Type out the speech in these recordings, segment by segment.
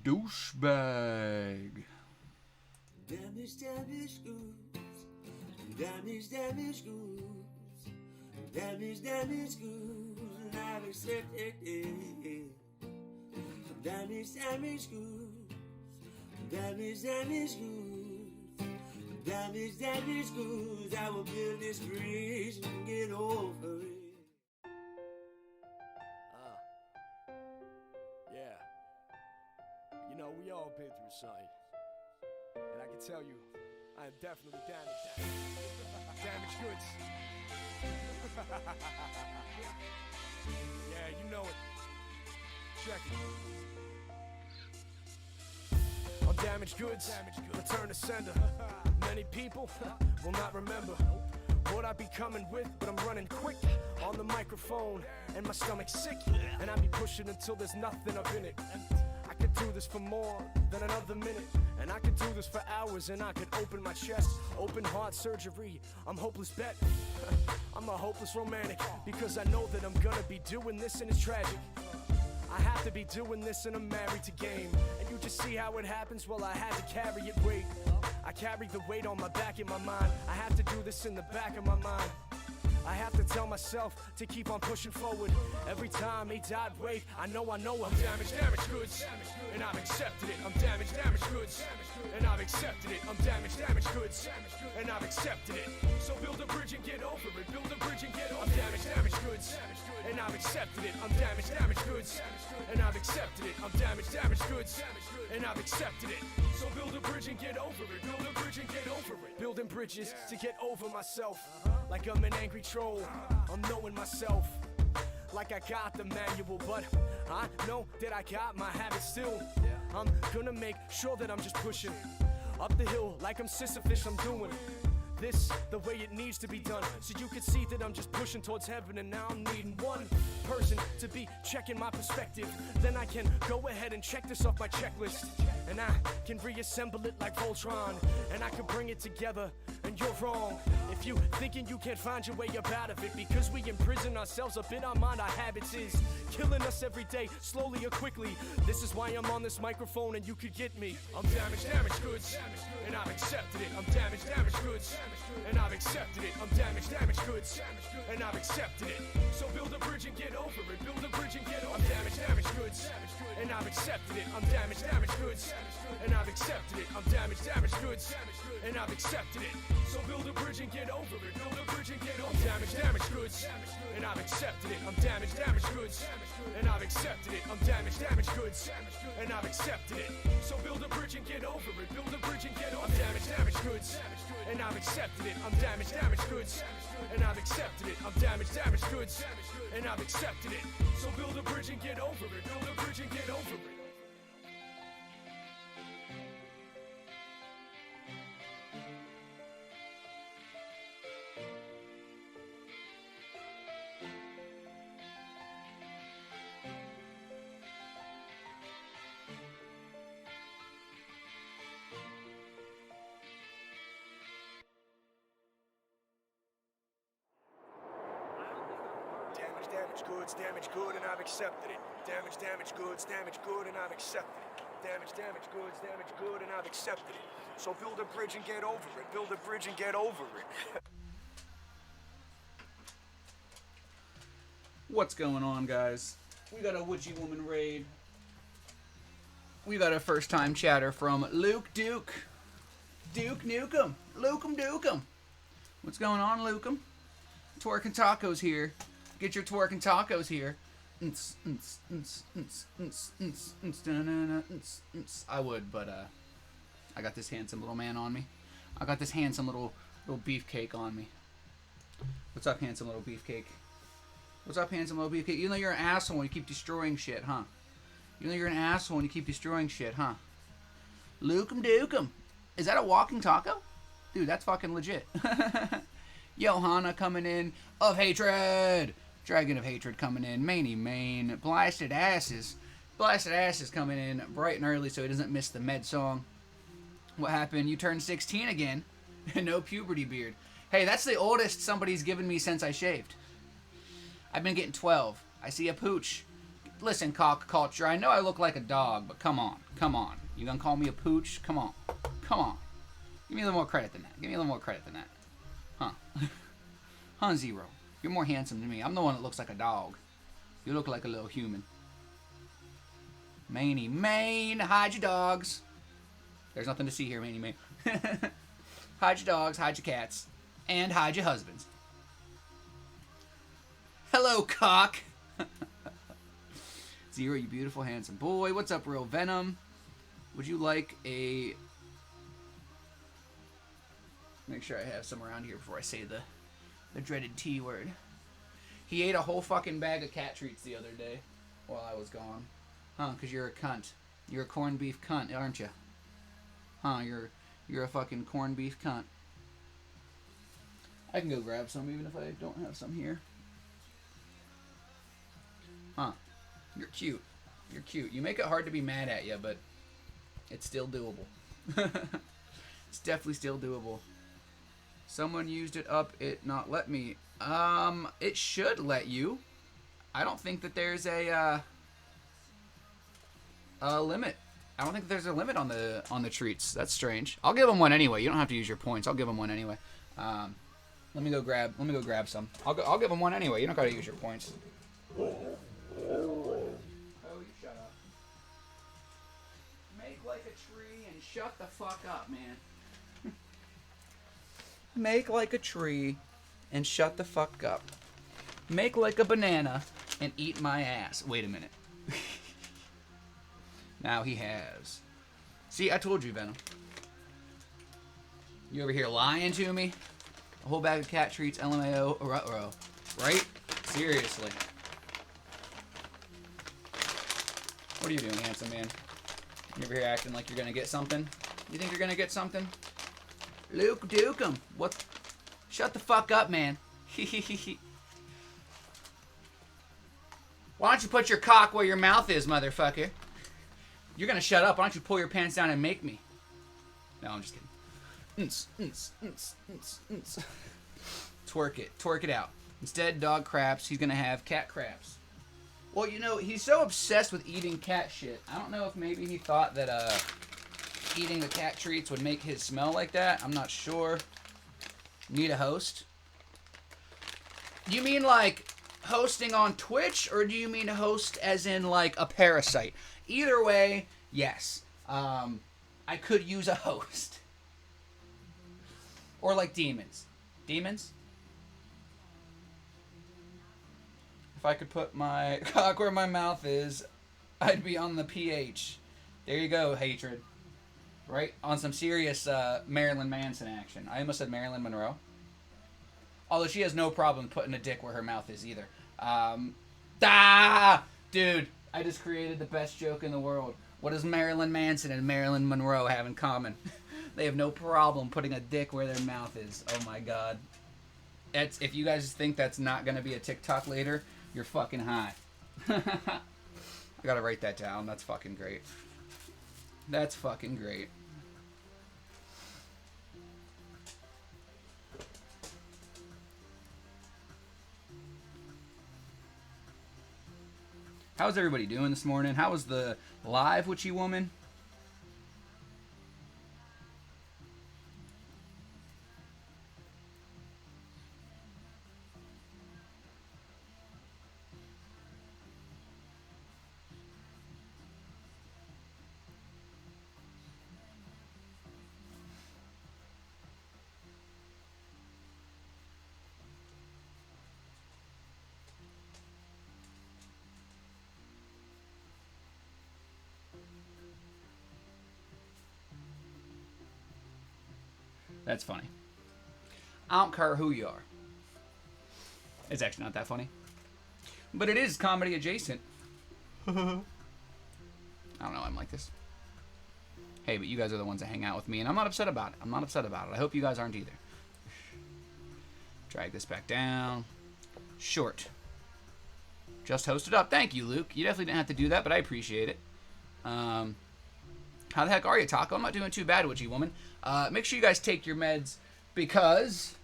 Douchebag. Damage goods. Damage goods. Damage goods. And I've accepted it. Damage goods. Damage goods. Damage goods. I will build this bridge and get over it. Yeah. You know, we all been through something. And I can tell you, I am definitely damaged. Damaged goods. Yeah, you know it. Check it. I'm damaged goods. Return to sender. Many people will not remember what I be coming with, but I'm running quick on the microphone, and my stomach's sick, and I be pushing until there's nothing up in it. I could do this for more than another minute, and I could do this for hours, and I could open my chest, open heart surgery. I'm hopeless bet. I'm a hopeless romantic, because I know that I'm gonna be doing this, and it's tragic. I have to be doing this, and I'm married to game, and you just see how it happens. Well, I had to carry it. Wait, I carry the weight on my back in my mind. I have to do this in the back of my mind. I have to tell myself to keep on pushing forward. Every time he died, wait, I know I'm damaged goods, and I've accepted it. I'm damaged goods, and I've accepted it. I'm damaged goods, and I've accepted it. So build a bridge and get over it. Build a bridge and get over it. I'm damaged goods, and I've accepted it. I'm damaged goods, and I've accepted it. I'm damaged goods, and I've accepted it. So build a bridge and get over it. Build a bridge and get over it. Building bridges to get over myself. Like I'm an angry troll, I'm knowing myself. Like I got the manual, but I know that I got my habits still. I'm gonna make sure that I'm just pushing up the hill like I'm Sisyphus. I'm doing this the way it needs to be done, so you can see that I'm just pushing towards heaven. And now I'm needing one person to be checking my perspective. Then I can go ahead and check this off my checklist, and I can reassemble it like Voltron, and I can bring it together. And you're wrong if you thinking you can't find your way up out of it, because we imprison ourselves up in our mind. Our habits is killing us every day, slowly or quickly. This is why I'm on this microphone, and you could get me. I'm damaged goods, and I've accepted it. I'm damaged goods, and I've accepted it. I'm damaged goods, and I've accepted it. So build a bridge and get over it. Build a bridge and get over it. I'm damaged goods, and I've accepted it. I'm damaged goods, and I've accepted it. I'm damaged goods, and I've accepted it. So build a bridge and get over it. Build a bridge and get over it. I'm damaged goods, and I've accepted it. I'm damaged goods, and I've accepted it. I'm damaged goods, and I've accepted it. So build a bridge and get over it. Build a bridge and get over it. I'm damaged goods, and I've accepted it. I'm damaged goods, and I've accepted it. I'm damaged goods, and I've accepted it. So build a bridge and get over it. Build a bridge and get over it. Damaged good, and I've accepted it. Damaged goods, damaged good, and I've accepted it. Damaged goods, damaged good, and I've accepted it. So build a bridge and get over it. Build a bridge and get over it. What's going on, guys? We got a Witchy Woman raid. We got a first-time chatter from Luke Duke. Duke Nukem. Lukem Dukem. What's going on, Lukem? Twerking Tacos here. Get your twerking tacos here. I would, but I got this handsome little man on me. I got this handsome little beefcake on me. What's up, handsome little beefcake? What's up, handsome little beefcake? You know you're an asshole when you keep destroying shit, huh? You know you're an asshole when you keep destroying shit, huh? Lukem Dukem. Is that a walking taco? Dude, that's fucking legit. Johanna coming in. Of Hatred. Dragon of Hatred coming in. Maney Main. Blasted Asses. Blasted Asses coming in bright and early so he doesn't miss the med song. What happened? You turned 16 again. No puberty beard. Hey, that's the oldest somebody's given me since I shaved. I've been getting 12. I see a pooch. listen, cock culture. I know I look like a dog, but come on. You gonna call me a pooch? Come on. Give me a little more credit than that. Huh? Huh, Zero? You're more handsome than me. I'm the one that looks like a dog. You look like a little human. Maney, Maine, hide your dogs. There's nothing to see here, Maney, Maine. Hide your dogs, hide your cats, and hide your husbands. Hello, cock. Zero, you beautiful, handsome boy. What's up, Real Venom? Would you like a... Make sure I have some around here before I say the dreaded T word. He ate a whole fucking bag of cat treats the other day while I was gone. Huh, because you're a cunt. You're a corned beef cunt, aren't you? Huh, you're a fucking corned beef cunt. I can go grab some even if I don't have some here. Huh. You're cute. You make it hard to be mad at you, but it's still doable. It's definitely still doable. Someone used it up, it not let me. It should let you. I don't think that there's a limit. I don't think there's a limit on the treats. That's strange. I'll give them one anyway. You don't have to use your points. I'll give them one anyway. Let me go grab some. I'll give them one anyway. You don't gotta use your points. Oh, you shut up. Make like a tree and shut the fuck up, man. Make like a tree and shut the fuck up. Make like a banana and eat my ass. Wait a minute. Now he has. See, I told you, Venom. You over here lying to me? A whole bag of cat treats, LMAO, ruh-roh. Right? Seriously. What are you doing, handsome man? You over here acting like you're gonna get something? You think you're gonna get something? Luke Dukem. What? Shut the fuck up, man. Why don't you put your cock where your mouth is, motherfucker? You're gonna shut up. Why don't you pull your pants down and make me? No, I'm just kidding. Twerk it out. Instead, dog craps. He's gonna have cat craps. Well, you know, he's so obsessed with eating cat shit. I don't know if maybe he thought that eating the cat treats would make his smell like that. I'm not sure. Need a host? Do you mean like hosting on Twitch, or do you mean host as in like a parasite? Either way, yes. I could use a host. Or like demons. Demons? If I could put my cock where my mouth is, I'd be on the pH. There you go, hatred. Right? On some serious Marilyn Manson action. I almost said Marilyn Monroe. Although she has no problem putting a dick where her mouth is either. Dude, I just created the best joke in the world. What does Marilyn Manson and Marilyn Monroe have in common? They have no problem putting a dick where their mouth is. Oh my god. If you guys think that's not going to be a TikTok later, you're fucking high. I gotta write that down. That's fucking great. That's fucking great. How's everybody doing this morning? How was the live, Witchy Woman? That's funny. I don't care who you are. It's actually not that funny. But it is comedy adjacent. I don't know, I'm like this. Hey, but you guys are the ones that hang out with me, and I'm not upset about it. I hope you guys aren't either. Drag this back down. Short. Just hosted up. Thank you, Luke. You definitely didn't have to do that, but I appreciate it. How the heck are you, Taco? I'm not doing too bad, Witchy Woman. Make sure you guys take your meds because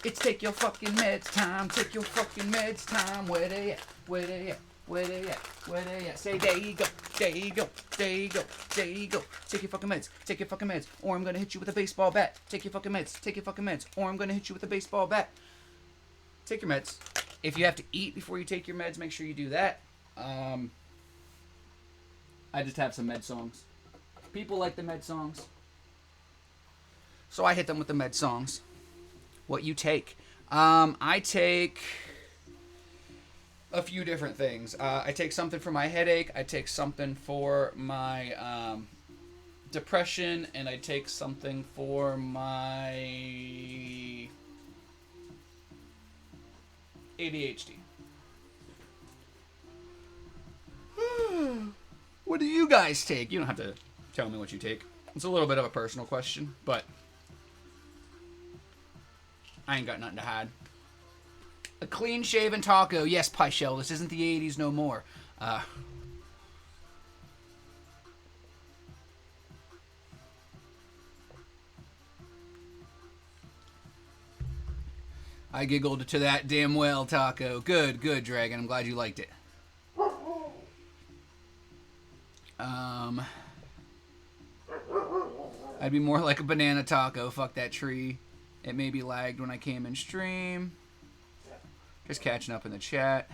It's take your fucking meds time. Take your fucking meds time. Where they at? Where they at? Where they at? Where they at? Say there you go. There you go. There you go. There you go. Take your fucking meds. Take your fucking meds. Or I'm gonna hit you with a baseball bat. Take your fucking meds. Take your fucking meds. Or I'm gonna hit you with a baseball bat. Take your meds. If you have to eat before you take your meds, make sure you do that. I just have some med songs. People like the med songs. So I hit them with the med songs. What you take? I take a few different things. I take something for my headache. I take something for my depression. And I take something for my ADHD. What do you guys take? You don't have to tell me what you take. It's a little bit of a personal question, but I ain't got nothing to hide. A clean-shaven taco. Yes, Pie Shell, this isn't the 80s no more. I giggled to that damn well, Taco. Good, good, Dragon. I'm glad you liked it. I'd be more like a banana taco. Fuck that tree. It may be lagged when I came in stream. Just catching up in the chat.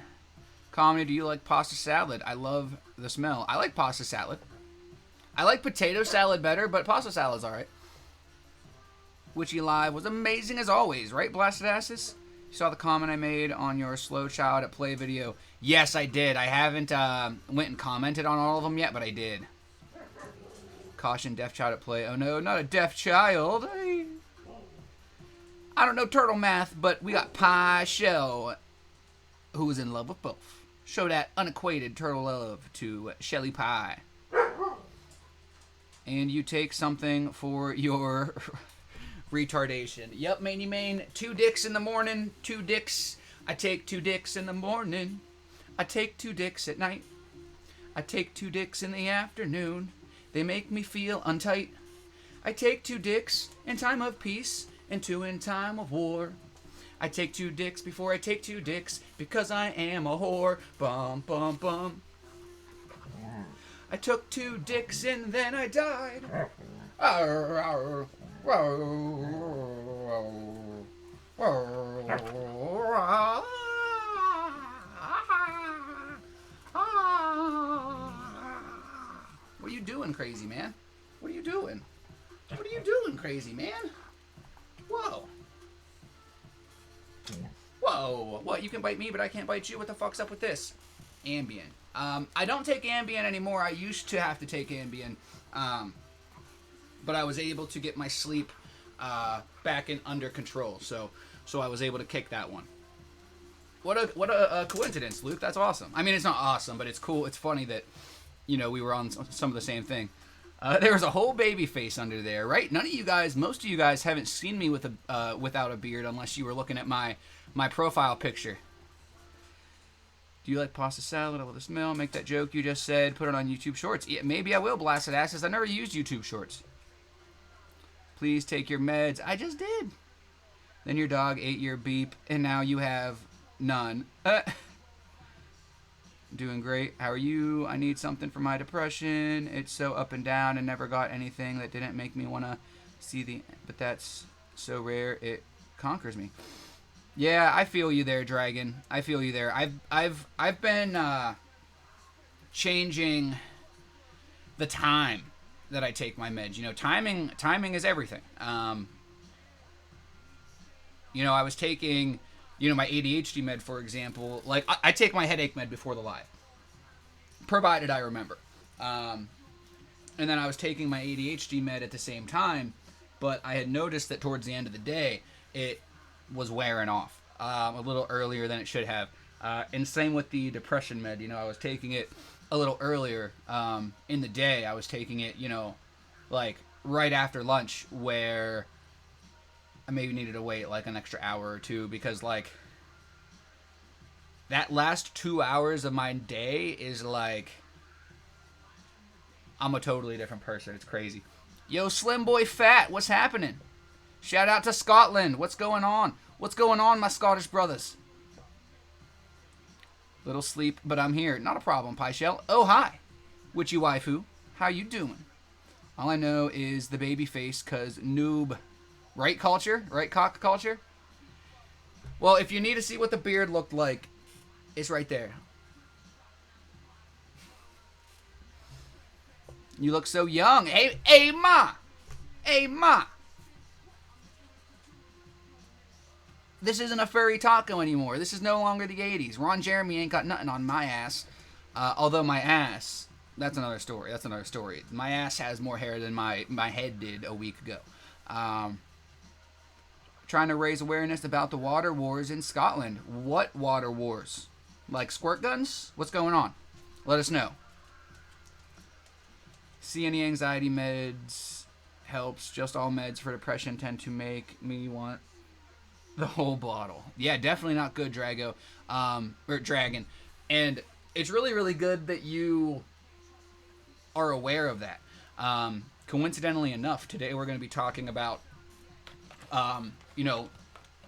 Comedy, do you like pasta salad? I love the smell. I like pasta salad. I like potato salad better, but pasta salad's alright. Witchy Live was amazing as always, right, Blasted Asses? You saw the comment I made on your Slow Child at Play video. Yes, I did. I haven't went and commented on all of them yet, but I did. Caution, deaf child at play. Oh no, not a deaf child. I don't know turtle math, but we got Pie Shell, who is in love with both. Show that unequated turtle love to Shelly Pie. And you take something for your retardation. Yep, Maney Main. 2 dicks in the morning, 2 dicks. I take 2 dicks in the morning. I take 2 dicks at night. I take 2 dicks in the afternoon. They make me feel untight. I take 2 dicks in time of peace and 2 in time of war. I take 2 dicks before I take 2 dicks because I am a whore. Bum, bum, bum. I took 2 dicks and then I died. Arr, arr, What are you doing, crazy man? What are you doing? What are you doing, crazy man? Whoa. Whoa. What? You can bite me, but I can't bite you? What the fuck's up with this? Ambien. I don't take Ambien anymore. I used to have to take Ambien. But I was able to get my sleep back in under control. So I was able to kick that one. What a coincidence, Luke. That's awesome. I mean, it's not awesome, but it's cool. It's funny that, you know, we were on some of the same thing. There was a whole baby face under there, right? None of you guys, most of you guys haven't seen me with a without a beard unless you were looking at my profile picture. Do you like pasta salad? I love the smell. Make that joke you just said. Put it on YouTube Shorts. Yeah, maybe I will, Blasted Asses. I never used YouTube Shorts. Please take your meds. I just did. Then your dog ate your beep, and now you have none. Doing great. How are you? I need something for my depression. It's so up and down and never got anything that didn't make me want to see the... But that's so rare, it conquers me. Yeah, I feel you there, Dragon. I feel you there. I've been changing the time that I take my meds. You know, timing is everything. You know, I was taking, you know, my ADHD med, for example. Like, I take my headache med before the live, provided I remember. And then I was taking my ADHD med at the same time, but I had noticed that towards the end of the day, it was wearing off a little earlier than it should have. And same with the depression med. You know, I was taking it a little earlier in the day. I was taking it, you know, like right after lunch, where I maybe needed to wait like an extra hour or two, because like that last 2 hours of my day is like, I'm a totally different person. It's crazy. Yo, Slim Boy Fat, what's happening? Shout out to Scotland. What's going on? What's going on, my Scottish brothers? Little sleep, but I'm here. Not a problem, Pie Shell. Oh, hi. Witchy waifu. How you doing? All I know is the baby face, cause noob. Right, culture? Right, cock culture? Well, if you need to see what the beard looked like, it's right there. You look so young. Hey, ma! Hey, ma! This isn't a furry taco anymore. This is no longer the 80s. Ron Jeremy ain't got nothing on my ass. Although my ass, that's another story. That's another story. My ass has more hair than my head did a week ago. Trying to raise awareness about the water wars in Scotland. What water wars? Like squirt guns? What's going on? Let us know. See any anxiety meds? Helps. Just all meds for depression tend to make me want the whole bottle. Yeah, definitely not good, Drago. Or Dragon. And it's really, really good that you are aware of that. Coincidentally enough, today we're going to be talking about,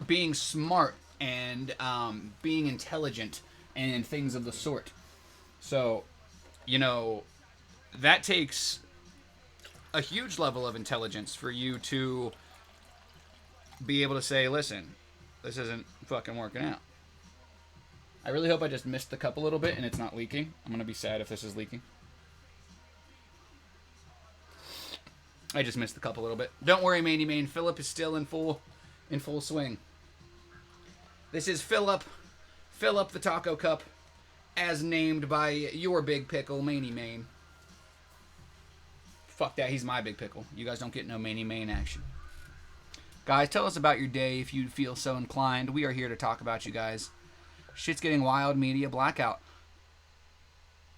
being smart and being intelligent and things of the sort. So, that takes a huge level of intelligence for you to be able to say, listen, this isn't fucking working out. I really hope I just missed the cup a little bit and it's not leaking. I'm going to be sad if this is leaking. I just missed the cup a little bit. Don't worry, Maney Main. Philip is still in full swing. This is Philip the Taco Cup, as named by your big pickle, Maney Main. Fuck that, he's my big pickle. You guys don't get no Maney Main action. Guys, tell us about your day if you feel so inclined. We are here to talk about you guys. Shit's getting wild, media blackout.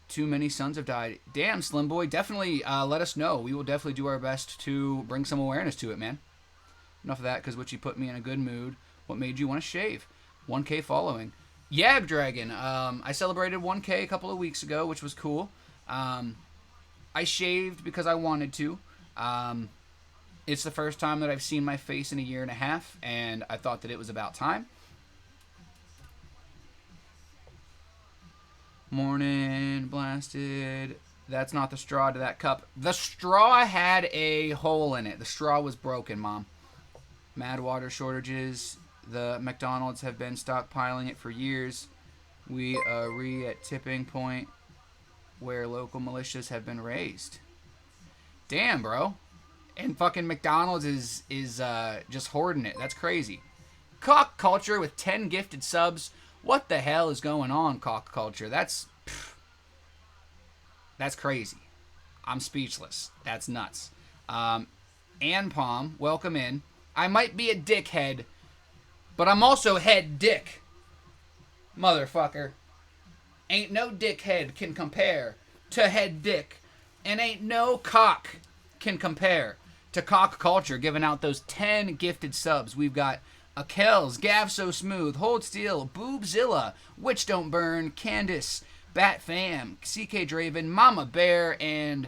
Too many sons have died. Damn, Slim Boy, definitely let us know. We will definitely do our best to bring some awareness to it, man. Enough of that, because Witchy put me in a good mood. What made you want to shave? 1K following. Yab Dragon. I celebrated 1K a couple of weeks ago, which was cool. I shaved because I wanted to. It's the first time that I've seen my face in a year and a half, and I thought that it was about time. Morning blasted. That's not the straw to that cup. The straw had a hole in it. The straw was broken, Mom. Mad water shortages. The McDonald's have been stockpiling it for years. We are at tipping point where local militias have been raised. Damn, bro. And fucking McDonald's is just hoarding it. That's crazy. Cock Culture with 10 gifted subs. What the hell is going on, Cock Culture? That's crazy. I'm speechless. That's nuts. Ann Palm, welcome in. I might be a dickhead, but I'm also head dick. Motherfucker. Ain't no dickhead can compare to head dick. And ain't no cock can compare to Cock Culture giving out those 10 gifted subs. We've got Akels, Gav So Smooth, Hold Steel, Boobzilla, Witch Don't Burn, Candace, Bat Fam, CK Draven, Mama Bear, and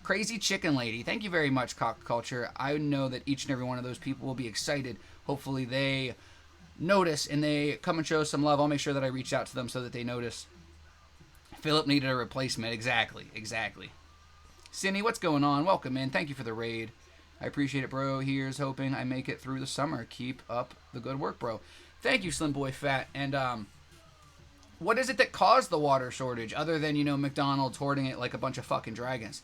Crazy Chicken Lady. Thank you very much, Cock Culture. I know that each and every one of those people will be excited. Hopefully they notice and they come and show some love. I'll make sure that I reach out to them so that they notice. Philip needed a replacement. Exactly. Cindy, what's going on? Welcome in. Thank you for the raid. I appreciate it, bro. Here's hoping I make it through the summer. Keep up the good work, bro. Thank you, Slim Boy Fat. And what is it that caused the water shortage other than, McDonald's hoarding it like a bunch of fucking dragons?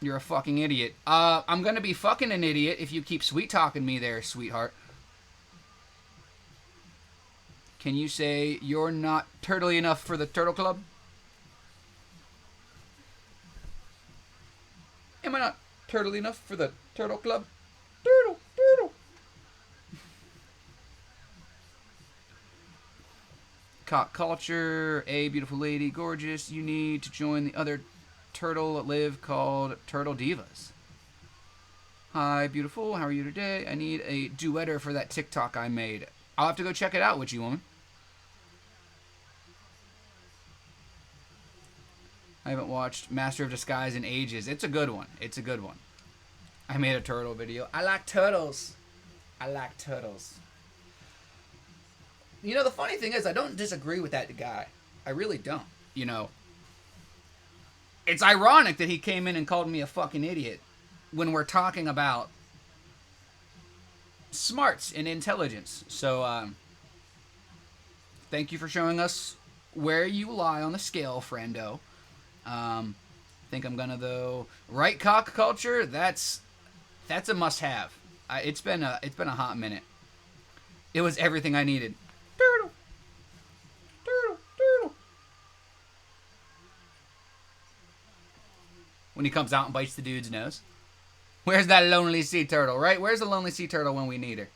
You're a fucking idiot. I'm gonna be fucking an idiot if you keep sweet-talking me there, sweetheart. Can you say you're not turtly enough for the Turtle Club? Am I not turtly enough for the Turtle Club? Turtle. Cock Culture, a beautiful lady, gorgeous. You need to join the other turtle live called Turtle Divas. Hi, beautiful. How are you today? I need a duetter for that TikTok I made. I'll have to go check it out, Witchy Woman. I haven't watched Master of Disguise in ages. It's a good one. I made a turtle video. I like turtles. I like turtles. You know, the funny thing is, I don't disagree with that guy. I really don't. You know, it's ironic that he came in and called me a fucking idiot when we're talking about smarts and intelligence. So, thank you for showing us where you lie on the scale, friendo. Think I'm gonna, though. Right cock culture, that's a must-have. It's been a hot minute. It was everything I needed. Turtle, turtle, turtle. When he comes out and bites the dude's nose. Where's that lonely sea turtle, right? Where's the lonely sea turtle when we need her?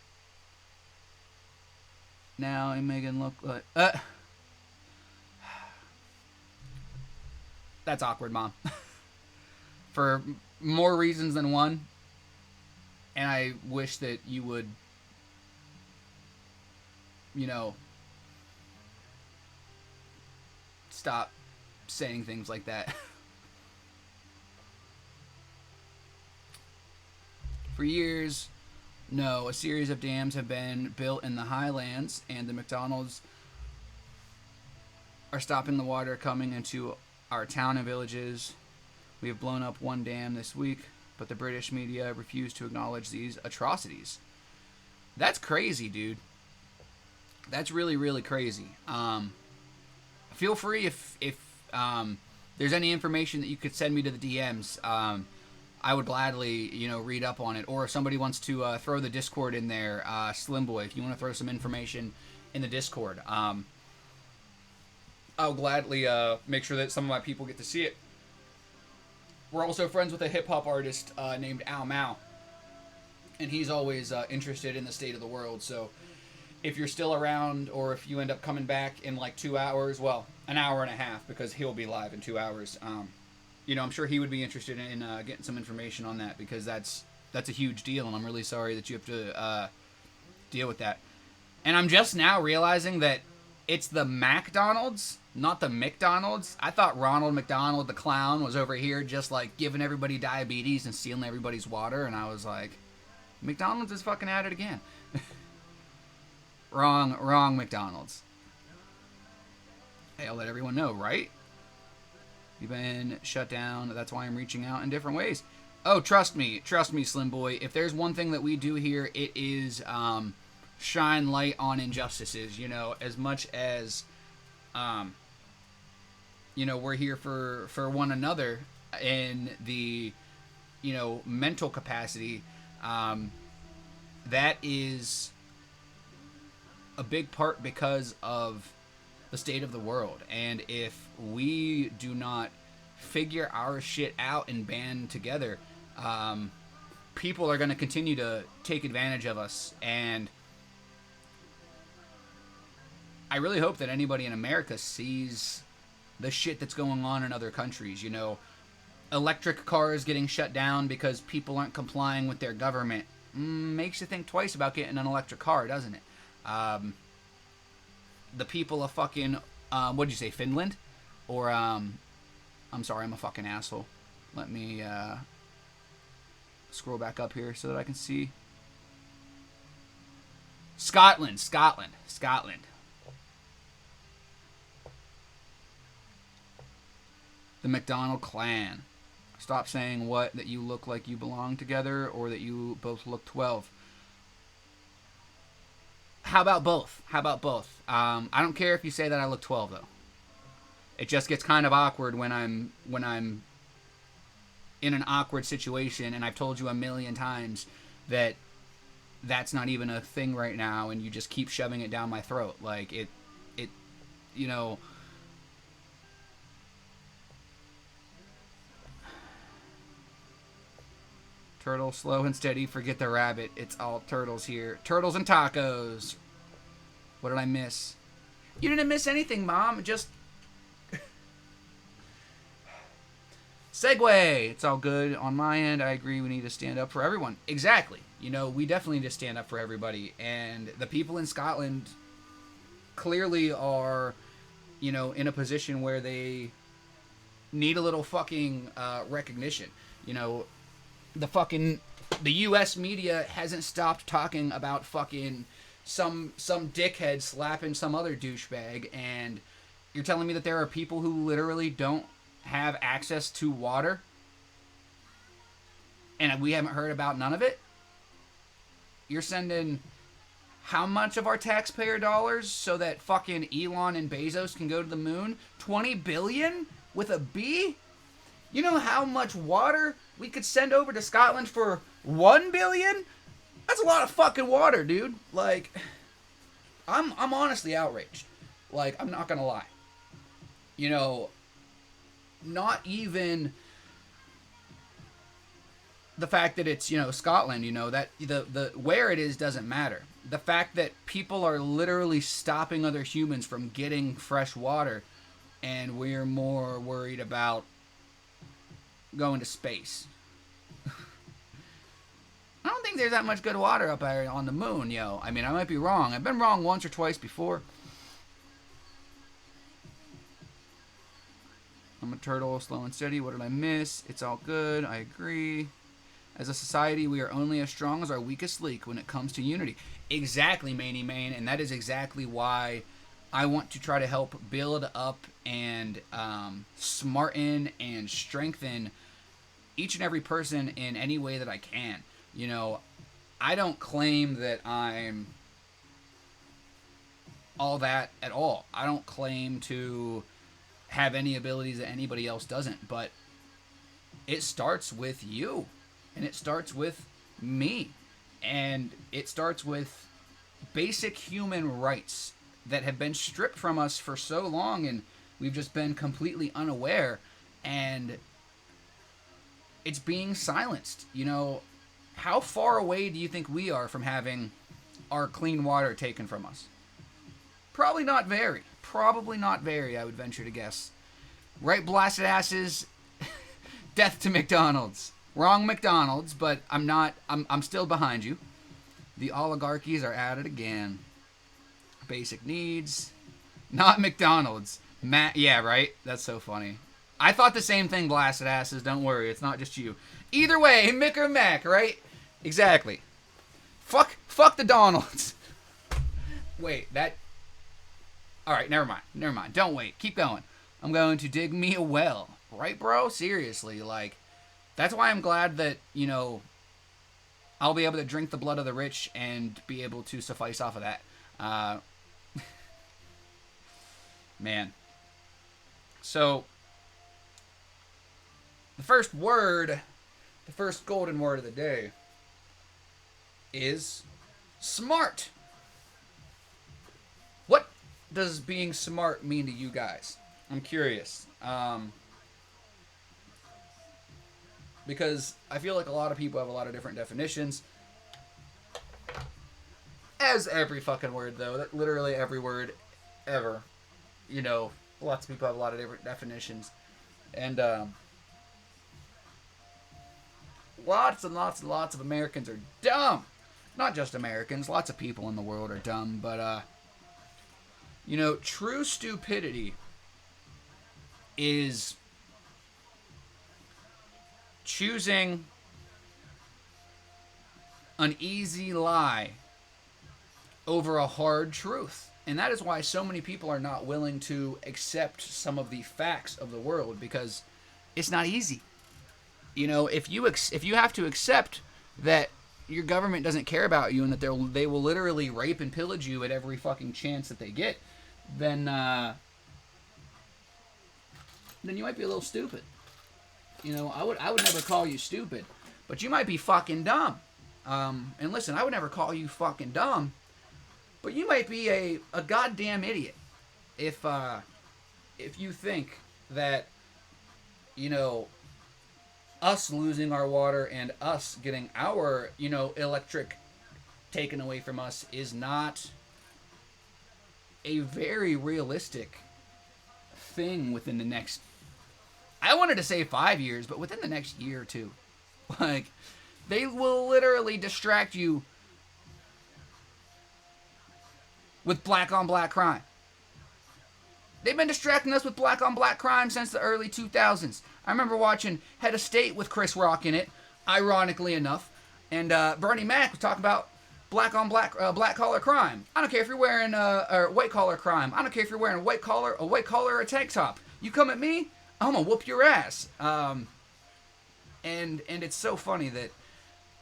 Now I'm making look like... That's awkward, Mom. For more reasons than one. And I wish that you would, you know, stop saying things like that. For years, a series of dams have been built in the highlands, and the McDonald's are stopping the water coming into our town and villages. We have blown up one dam this week, but the British media refuse to acknowledge these atrocities. That's crazy, dude. That's really, really crazy. Feel free if there's any information that you could send me to the DMs. I would gladly, read up on it. Or if somebody wants to throw the Discord in there, Slimboy, if you want to throw some information in the Discord, I'll gladly make sure that some of my people get to see it. We're also friends with a hip-hop artist named Al Mao, and he's always interested in the state of the world. So if you're still around, or if you end up coming back in like 2 hours, well, an hour and a half, because he'll be live in 2 hours, I'm sure he would be interested in getting some information on that, because that's a huge deal, and I'm really sorry that you have to deal with that. And I'm just now realizing that it's the McDonald's, not the McDonald's. I thought Ronald McDonald, the clown, was over here just like giving everybody diabetes and stealing everybody's water, and I was like, McDonald's is fucking at it again. Wrong McDonald's. Hey, I'll let everyone know, right? You've been shut down. That's why I'm reaching out in different ways. Oh, trust me, Slim Boy. If there's one thing that we do here, it is shine light on injustices. As much as we're here for one another in the mental capacity. That is a big part because of the state of the world. And if we do not figure our shit out and band together, people are going to continue to take advantage of us. And I really hope that anybody in America sees the shit that's going on in other countries. Electric cars getting shut down because people aren't complying with their government makes you think twice about getting an electric car, doesn't it? The people of fucking, what'd you say, Finland? Or, I'm sorry, I'm a fucking asshole. Let me, scroll back up here so that I can see. Scotland. The McDonald clan. Stop saying that you look like you belong together, or that you both look 12. How about both? I don't care if you say that I look 12, though. It just gets kind of awkward when I'm in an awkward situation, and I've told you a million times that that's not even a thing right now, and you just keep shoving it down my throat. Like, it Turtle, slow and steady, forget the rabbit. It's all turtles here. Turtles and tacos. What did I miss? You didn't miss anything, Mom. Just... Segue. It's all good on my end. I agree we need to stand up for everyone. Exactly. We definitely need to stand up for everybody. And the people in Scotland clearly are, in a position where they need a little fucking recognition. The fucking The U.S. media hasn't stopped talking about fucking some dickhead slapping some other douchebag, and you're telling me that there are people who literally don't have access to water, and we haven't heard about none of it? You're sending how much of our taxpayer dollars so that fucking Elon and Bezos can go to the moon? 20 billion with a B? You know how much water we could send over to Scotland for 1 billion? That's a lot of fucking water, dude. Like, I'm honestly outraged. Like, I'm not gonna lie. You know, not even the fact that it's, you know, Scotland, you know, that the where it is doesn't matter. The fact that people are literally stopping other humans from getting fresh water, and we're more worried about going to space. I don't think there's that much good water up there on the moon, yo. I mean, I might be wrong. I've been wrong once or twice before. I'm a turtle, slow and steady. What did I miss? It's all good. I agree. As a society, we are only as strong as our weakest link when it comes to unity. Exactly, Maney Man, and that is exactly why I want to try to help build up and smarten and strengthen each and every person in any way that I can. You know, I don't claim that I'm all that at all. I don't claim to have any abilities that anybody else doesn't, but it starts with you, and it starts with me, and it starts with basic human rights that have been stripped from us for so long, and we've just been completely unaware, and it's being silenced. You know, how far away do you think we are from having our clean water taken from us? Probably not very. Probably not very, I would venture to guess. Right, blasted asses? Death to McDonald's. Wrong McDonald's, but I'm still behind you. The oligarchies are at it again. Basic needs. Not McDonald's. Yeah, right? That's so funny. I thought the same thing, blasted asses. Don't worry, it's not just you. Either way, Mick or Mac, right? Exactly. Fuck the Donalds. Wait, that... Alright, never mind. Don't wait. Keep going. I'm going to dig me a well. Right, bro? Seriously, like... That's why I'm glad that, you know, I'll be able to drink the blood of the rich and be able to suffice off of that. Man. So, the first golden word of the day is smart. What does being smart mean to you guys? I'm curious. Because I feel like a lot of people have a lot of different definitions. As every fucking word, though. That literally every word ever. You know, lots of people have a lot of different definitions. And, lots and lots and lots of Americans are dumb. Not just Americans. Lots of people in the world are dumb. But, you know, true stupidity is choosing an easy lie over a hard truth. And that is why so many people are not willing to accept some of the facts of the world, because it's not easy. You know, if you have to accept that your government doesn't care about you and that they will literally rape and pillage you at every fucking chance that they get, then you might be a little stupid. You know, I would never call you stupid, but you might be fucking dumb. And listen, I would never call you fucking dumb, but you might be a goddamn idiot if you think that, you know, us losing our water and us getting our, you know, electric taken away from us is not a very realistic thing within the next, I wanted to say 5 years, but within the next year or two. Like, they will literally distract you with black-on-black crime. They've been distracting us with black-on-black crime since the early 2000s. I remember watching Head of State with Chris Rock in it, ironically enough. And Bernie Mac was talking about black on black collar crime. I don't care if you're wearing or white collar crime. I don't care if you're wearing a white collar or a tank top. You come at me, I'm gonna whoop your ass. And it's so funny that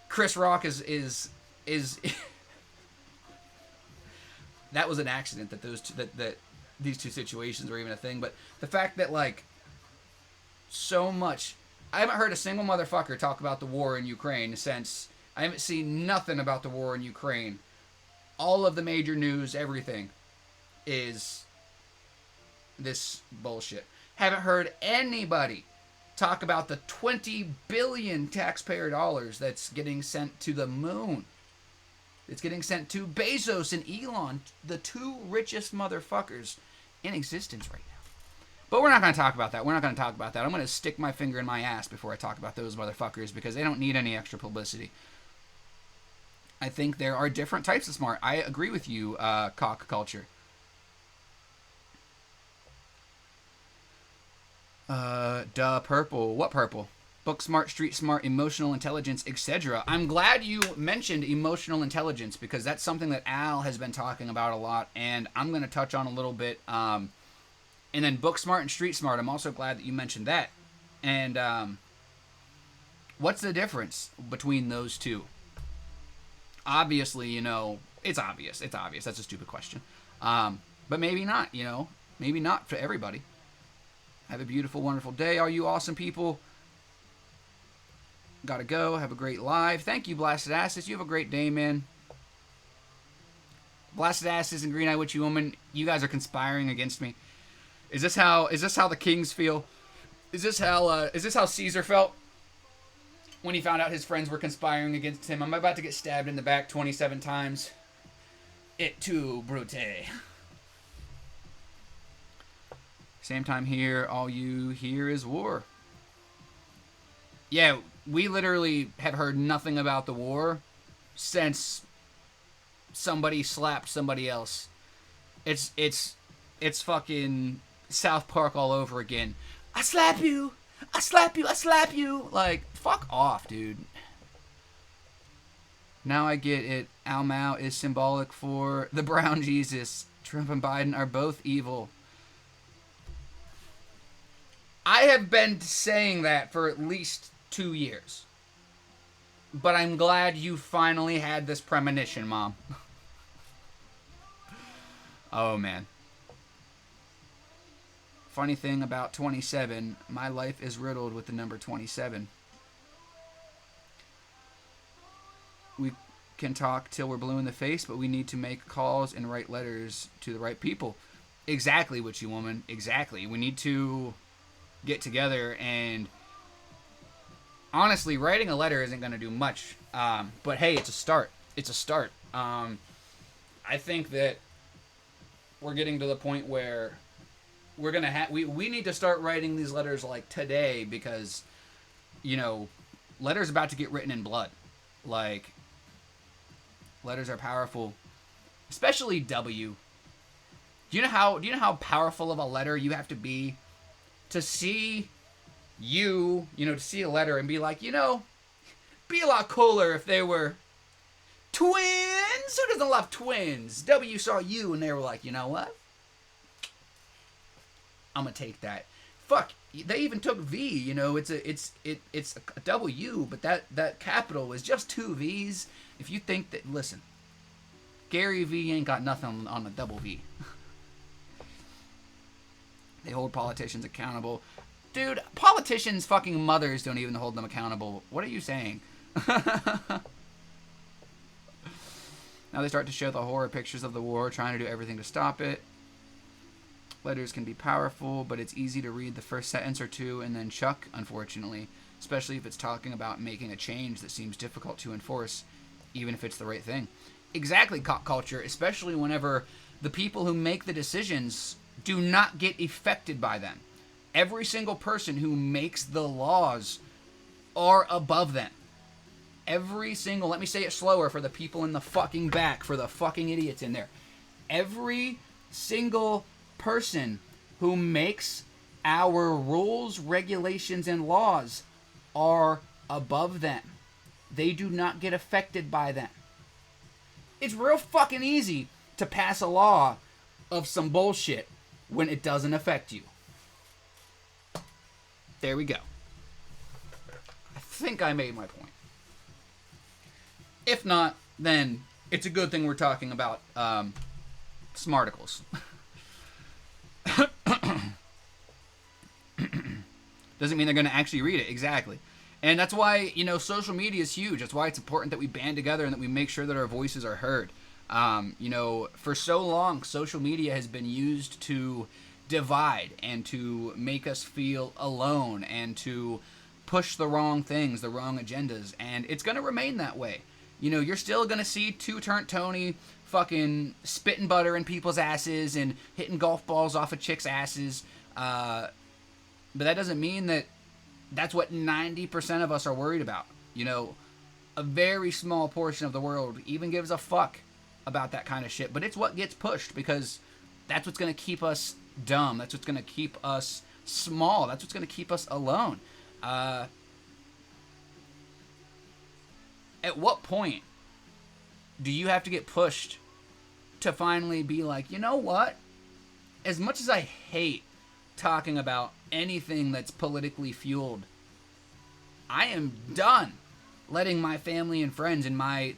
Chris Rock is that was an accident that that these two situations were even a thing. But the fact that like so much, I haven't heard a single motherfucker talk about the war in Ukraine since. I haven't seen nothing about the war in Ukraine. All of the major news, everything, is this bullshit. Haven't heard anybody talk about the 20 billion taxpayer dollars that's getting sent to the moon. It's getting sent to Bezos and Elon, the two richest motherfuckers in existence right now. But we're not going to talk about that. We're not going to talk about that. I'm going to stick my finger in my ass before I talk about those motherfuckers because they don't need any extra publicity. I think there are different types of smart. I agree with you, cock culture. Purple. What purple? Book smart, street smart, emotional intelligence, etc. I'm glad you mentioned emotional intelligence because that's something that Al has been talking about a lot, and I'm going to touch on a little bit. And then book smart and street smart, I'm also glad that you mentioned that. And what's the difference between those two? Obviously, you know, it's obvious. It's obvious. That's a stupid question. But maybe not, you know. Maybe not for everybody. Have a beautiful, wonderful day, all you awesome people. Gotta go. Have a great live. Thank you, Blasted Asses. You have a great day, man. Blasted Asses and Green Eye Witchy Woman, you guys are conspiring against me. Is this how the kings feel? Is this how Caesar felt? When he found out his friends were conspiring against him. I'm about to get stabbed in the back 27 times. Et tu, Brute. Same time here, all you hear is war. Yeah, we literally have heard nothing about the war since somebody slapped somebody else. It's fucking South Park all over again. I slap you! I slap you! I slap you! Like, fuck off, dude. Now I get it. Al Mao is symbolic for the brown Jesus. Trump and Biden are both evil. I have been saying that for at least 2 years. But I'm glad you finally had this premonition, Mom. Oh, man. Funny thing about 27, my life is riddled with the number 27. We can talk till we're blue in the face, but we need to make calls and write letters to the right people. Exactly, Witchy Woman. Exactly. We need to get together and... Honestly, writing a letter isn't going to do much. But hey, it's a start. It's a start. I think that we're getting to the point where we're going to have... We need to start writing these letters like today because, you know, letters about to get written in blood. Like, letters are powerful. Especially W. Do you know how powerful of a letter you have to be to see... to see a letter and be like, be a lot cooler if they were twins. Who doesn't love twins? W saw you and they were like, you know what? I'm gonna take that. Fuck, they even took V. It's a W, but that capital is just 2 V's. If you think that, listen, Gary V ain't got nothing on a double V. They hold politicians accountable. Dude, politicians' fucking mothers don't even hold them accountable. What are you saying? Now they start to show the horror pictures of the war, trying to do everything to stop it. Letters can be powerful, but it's easy to read the first sentence or two and then chuck, unfortunately. Especially if it's talking about making a change that seems difficult to enforce, even if it's the right thing. Exactly, cock culture, especially whenever the people who make the decisions do not get affected by them. Every single person who makes the laws are above them. Every single, let me say it slower for the people in the fucking back, for the fucking idiots in there. Every single person who makes our rules, regulations, and laws are above them. they do not get affected by them. It's real fucking easy to pass a law of some bullshit when it doesn't affect you. There we go. I think I made my point. If not, then it's a good thing we're talking about smarticles. Doesn't mean they're going to actually read it. Exactly. And that's why, social media is huge. That's why it's important that we band together and that we make sure that our voices are heard. For so long, social media has been used to divide and to make us feel alone and to push the wrong things, the wrong agendas. And it's going to remain that way. You're still going to see two-turnt Tony fucking spitting butter in people's asses and hitting golf balls off of chicks' asses. But that doesn't mean that that's what 90% of us are worried about. A very small portion of the world even gives a fuck about that kind of shit. But it's what gets pushed because that's what's going to keep us dumb. That's what's going to keep us small. That's what's going to keep us alone. At what point do you have to get pushed to finally be like, you know what? As much as I hate talking about anything that's politically fueled, I am done letting my family and friends and my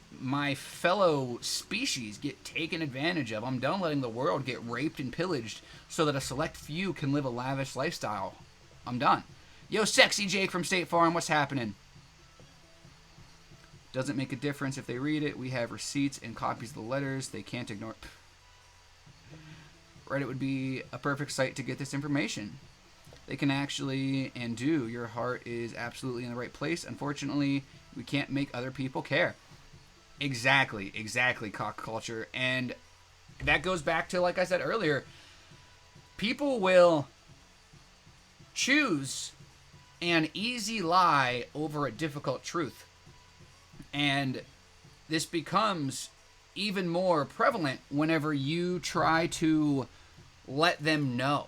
fellow species get taken advantage of. I'm done letting the world get raped and pillaged so that a select few can live a lavish lifestyle. I'm done. Yo, Sexy Jake from State Farm, what's happening? Doesn't make a difference if they read it. We have receipts and copies of the letters. They can't ignore it. Reddit would be a perfect site to get this information. They can actually and do. Your heart is absolutely in the right place. Unfortunately, we can't make other people care. Exactly, cock culture. And that goes back to, like I said earlier, people will choose an easy lie over a difficult truth. And this becomes even more prevalent whenever you try to let them know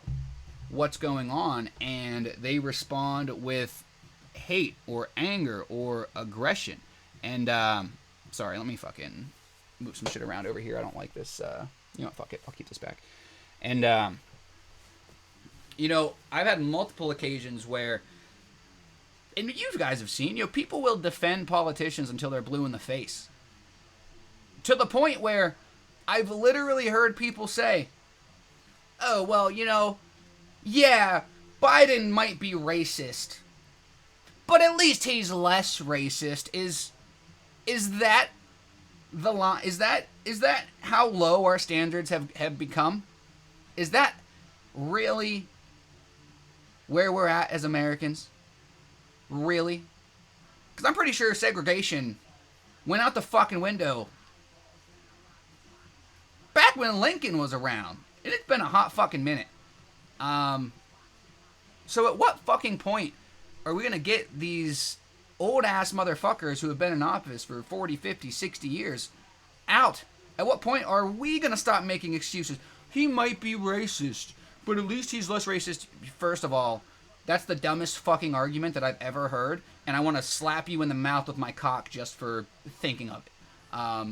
what's going on and they respond with hate or anger or aggression. And sorry, let me fucking move some shit around over here. I don't like this. Fuck it, I'll keep this back. And I've had multiple occasions where, and you guys have seen, people will defend politicians until they're blue in the face, to the point where I've literally heard people say, oh, well, yeah, Biden might be racist, but at least he's less racist. Is that the line? Is that how low our standards have become? Is that really where we're at as Americans? Really? Because I'm pretty sure segregation went out the fucking window back when Lincoln was around. And it's been a hot fucking minute. So at what fucking point are we going to get these old-ass motherfuckers who have been in office for 40, 50, 60 years out? At what point are we going to stop making excuses? He might be racist, but at least he's less racist. First of all, that's the dumbest fucking argument that I've ever heard, and I want to slap you in the mouth with my cock just for thinking of it. How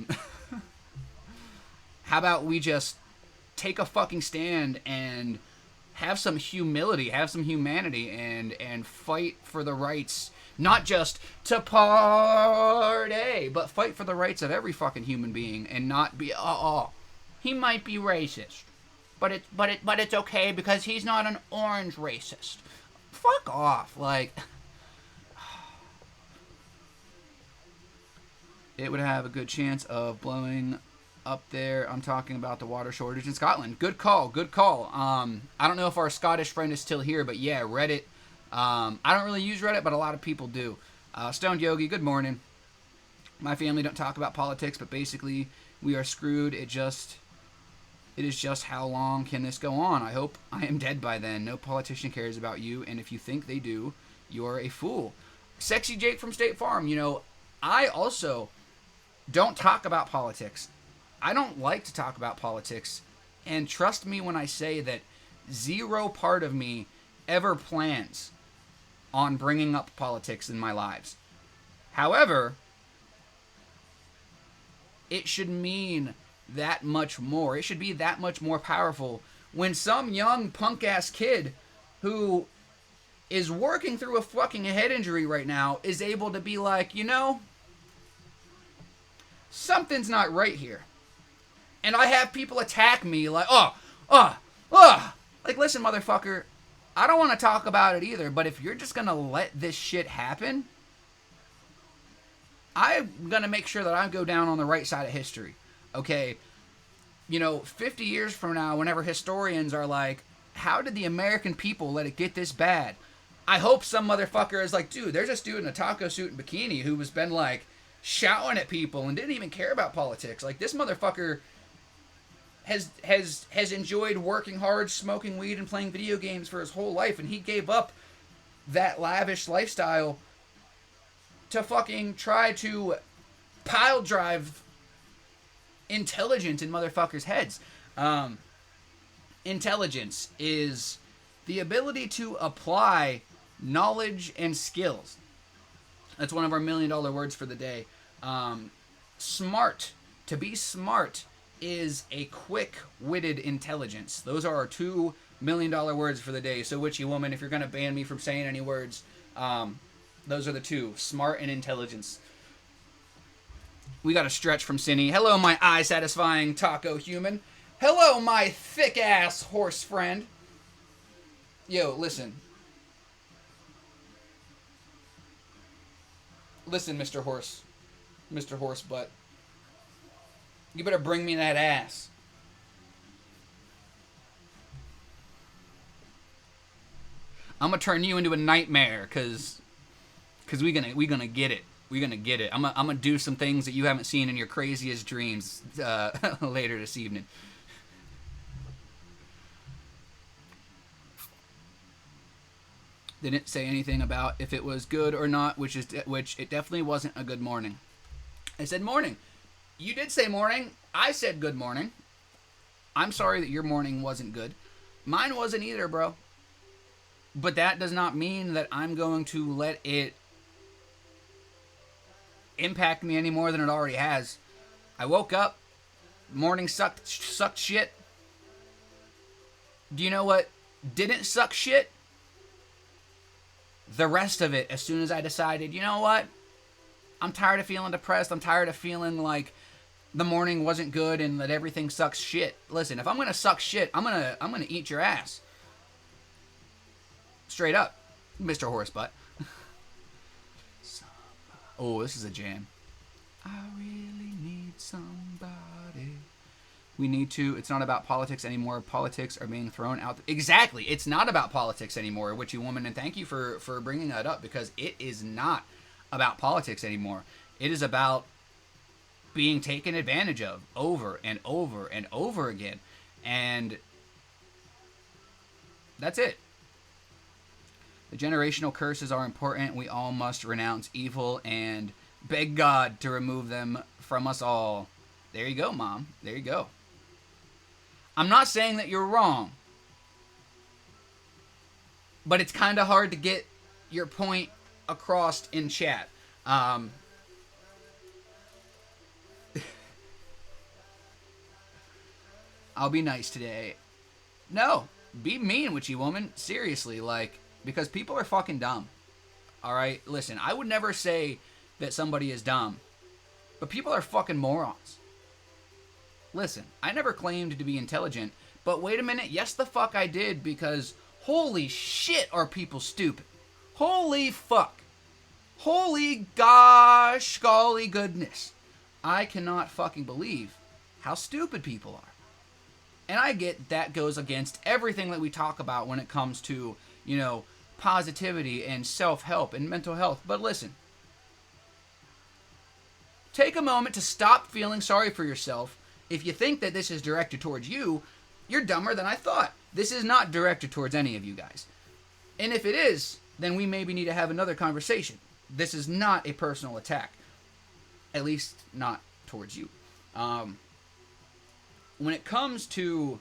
about we just take a fucking stand and have some humility, have some humanity, and fight for the rights, not just to party, but fight for the rights of every fucking human being, and not be, he might be racist, but it's okay because he's not an orange racist. Fuck off. Like, it would have a good chance of blowing up there. I'm talking about the water shortage in Scotland. Good call. I don't know if our Scottish friend is still here, but yeah, Reddit. I don't really use Reddit, but a lot of people do. Stoned Yogi, good morning. My family don't talk about politics, but basically we are screwed. It is just how long can this go on? I hope I am dead by then. No politician cares about you, and if you think they do, you're a fool. Sexy Jake from State Farm, I also don't talk about politics. I don't like to talk about politics, and trust me when I say that zero part of me ever plans on bringing up politics in my lives. However, it should mean that much more. It should be that much more powerful when some young punk-ass kid who is working through a fucking head injury right now is able to be like, you know, something's not right here. And I have people attack me like, like, listen, motherfucker, I don't want to talk about it either, but if you're just going to let this shit happen, I'm going to make sure that I go down on the right side of history. Okay? You know, 50 years from now, whenever historians are like, how did the American people let it get this bad? I hope some motherfucker is like, dude, there's this dude in a taco suit and bikini who has been, like, shouting at people and didn't even care about politics. Like, this motherfucker has enjoyed working hard, smoking weed, and playing video games for his whole life, and he gave up that lavish lifestyle to fucking try to pile drive intelligence in motherfuckers' heads. Intelligence is the ability to apply knowledge and skills. That's one of our $1 million words for the day. Smart. To be smart is a quick-witted intelligence. Those are our $2 million words for the day. So, witchy woman, if you're going to ban me from saying any words, those are the two. Smart and intelligence. We got a stretch from Cinny. Hello, my eye-satisfying taco human. Hello, my thick-ass horse friend. Yo, listen. Listen, Mr. Horse. Mr. Horse Butt. You better bring me that ass. I'm gonna turn you into a nightmare, cause we gonna get it. We're gonna get it. I'm gonna do some things that you haven't seen in your craziest dreams later this evening. Didn't say anything about if it was good or not, which it definitely wasn't a good morning. I said morning. You did say morning. I said good morning. I'm sorry that your morning wasn't good. Mine wasn't either, bro. But that does not mean that I'm going to let it impact me any more than it already has. I woke up. Morning sucked shit. Do you know what didn't suck shit? The rest of it, as soon as I decided, you know what? I'm tired of feeling depressed. I'm tired of feeling like the morning wasn't good and that everything sucks shit. Listen, if I'm gonna suck shit, I'm gonna eat your ass. Straight up, Mr. Horsebutt. Oh, this is a jam. I really need somebody. We need to. It's not about politics anymore. Politics are being thrown out. Exactly. It's not about politics anymore, witchy woman. And thank you for bringing that up, because it is not about politics anymore. It is about being taken advantage of over and over and over again. And that's it. The generational curses are important. We all must renounce evil and beg God to remove them from us all. There you go, Mom. There you go. I'm not saying that you're wrong, but it's kind of hard to get your point across in chat. I'll be nice today. No, be mean, witchy woman. Seriously, like, because people are fucking dumb. Alright? Listen, I would never say that somebody is dumb, but people are fucking morons. Listen, I never claimed to be intelligent, but wait a minute, yes the fuck I did, because holy shit are people stupid. Holy fuck. Holy gosh, golly goodness. I cannot fucking believe how stupid people are. And I get that goes against everything that we talk about when it comes to, you know, positivity and self-help and mental health. But listen, take a moment to stop feeling sorry for yourself. If you think that this is directed towards you, you're dumber than I thought. This is not directed towards any of you guys. And if it is, then we maybe need to have another conversation. This is not a personal attack. At least not towards you. When it comes to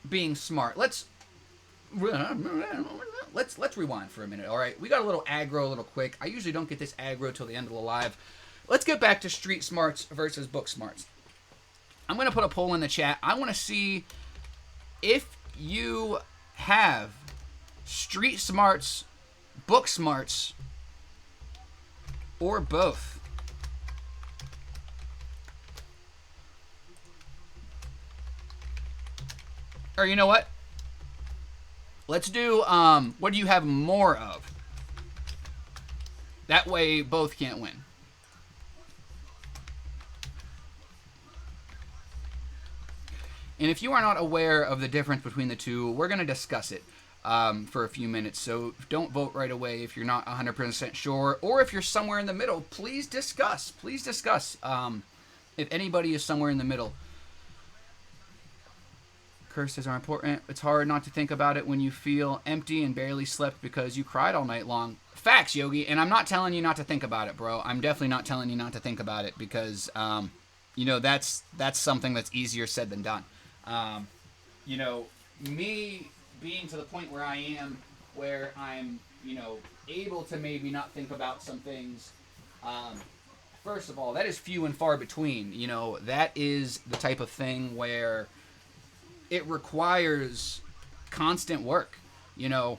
being smart, let's rewind for a minute, all right? We got a little aggro, a little quick. I usually don't get this aggro till the end of the live, let's get back to street smarts versus book smarts. I'm going to put a poll in the chat. I want to see if you have street smarts, book smarts, or both. Or you know what? Let's do, what do you have more of? That way, both can't win. And if you are not aware of the difference between the two, we're going to discuss it for a few minutes. So don't vote right away if you're not 100% sure. Or if you're somewhere in the middle, please discuss. Please discuss if anybody is somewhere in the middle. Curses are important. It's hard not to think about it when you feel empty and barely slept because you cried all night long. Facts, Yogi. And I'm not telling you not to think about it, bro. I'm definitely not telling you not to think about it because, you know, that's something that's easier said than done. You know, me being to the point where I am, where I'm, you know, able to maybe not think about some things, first of all, that is few and far between. You know, that is the type of thing where it requires constant work. You know,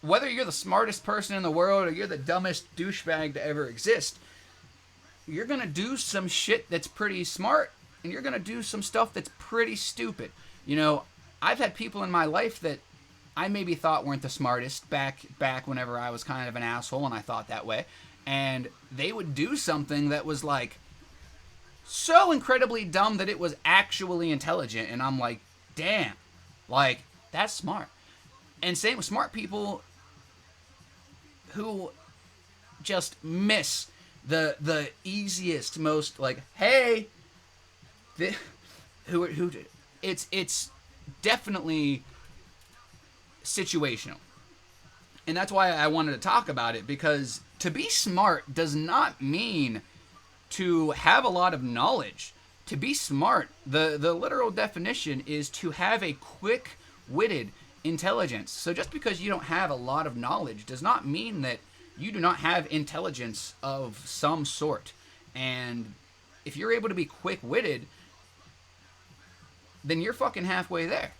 whether you're the smartest person in the world or you're the dumbest douchebag to ever exist, you're going to do some shit that's pretty smart. And you're going to do some stuff that's pretty stupid. You know, I've had people in my life that I maybe thought weren't the smartest back whenever I was kind of an asshole and I thought that way. And they would do something that was like so incredibly dumb that it was actually intelligent. And I'm like, damn, like, that's smart. And same with smart people who just miss the easiest, most like, hey, it's definitely situational. And that's why I wanted to talk about it, because to be smart does not mean to have a lot of knowledge. To be smart, the literal definition is to have a quick-witted intelligence. So just because you don't have a lot of knowledge does not mean that you do not have intelligence of some sort. And if you're able to be quick-witted, then you're fucking halfway there.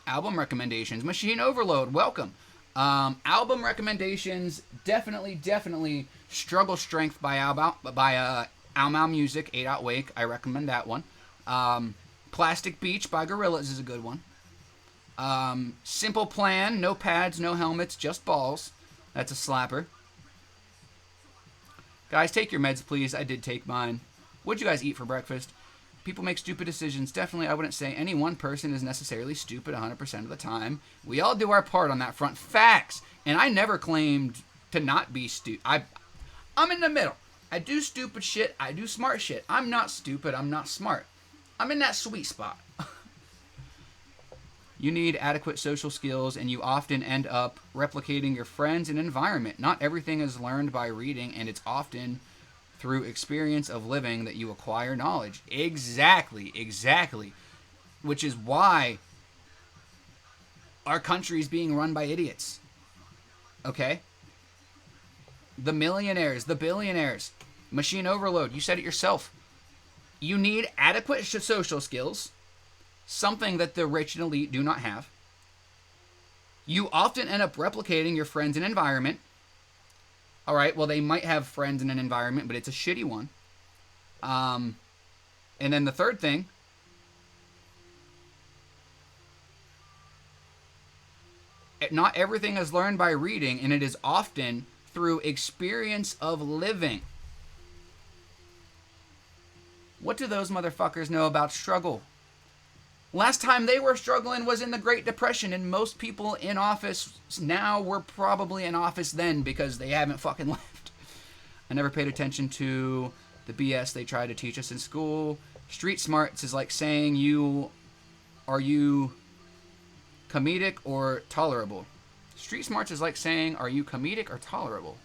Album recommendations. Machine Overload, welcome. Album recommendations, definitely Struggle Strength by Ao Mau Music, 8 Out Wake. I recommend that one. Plastic Beach by Gorillaz is a good one. Simple Plan, no pads, no helmets, just balls. That's a slapper. Guys, take your meds, please. I did take mine. What'd you guys eat for breakfast? People make stupid decisions. Definitely, I wouldn't say any one person is necessarily stupid 100% of the time. We all do our part on that front. Facts! And I never claimed to not be stupid. I'm in the middle. I do stupid shit. I do smart shit. I'm not stupid. I'm not smart. I'm in that sweet spot. You need adequate social skills, and you often end up replicating your friends and environment. Not everything is learned by reading, and it's often through experience of living that you acquire knowledge. Exactly. Which is why our country is being run by idiots. Okay? The millionaires, the billionaires, Machine Overload, you said it yourself. You need adequate social skills, something that the rich and elite do not have. You often end up replicating your friends and environment. All right, well, they might have friends in an environment, but it's a shitty one. And then the third thing, not everything is learned by reading, and it is often through experience of living. What do those motherfuckers know about struggle? Last time they were struggling was in the Great Depression, and most people in office now were probably in office then because they haven't fucking left. I never paid attention to the BS they tried to teach us in school. Street smarts is like saying are you comedic or tolerable? Street smarts is like saying, are you comedic or tolerable?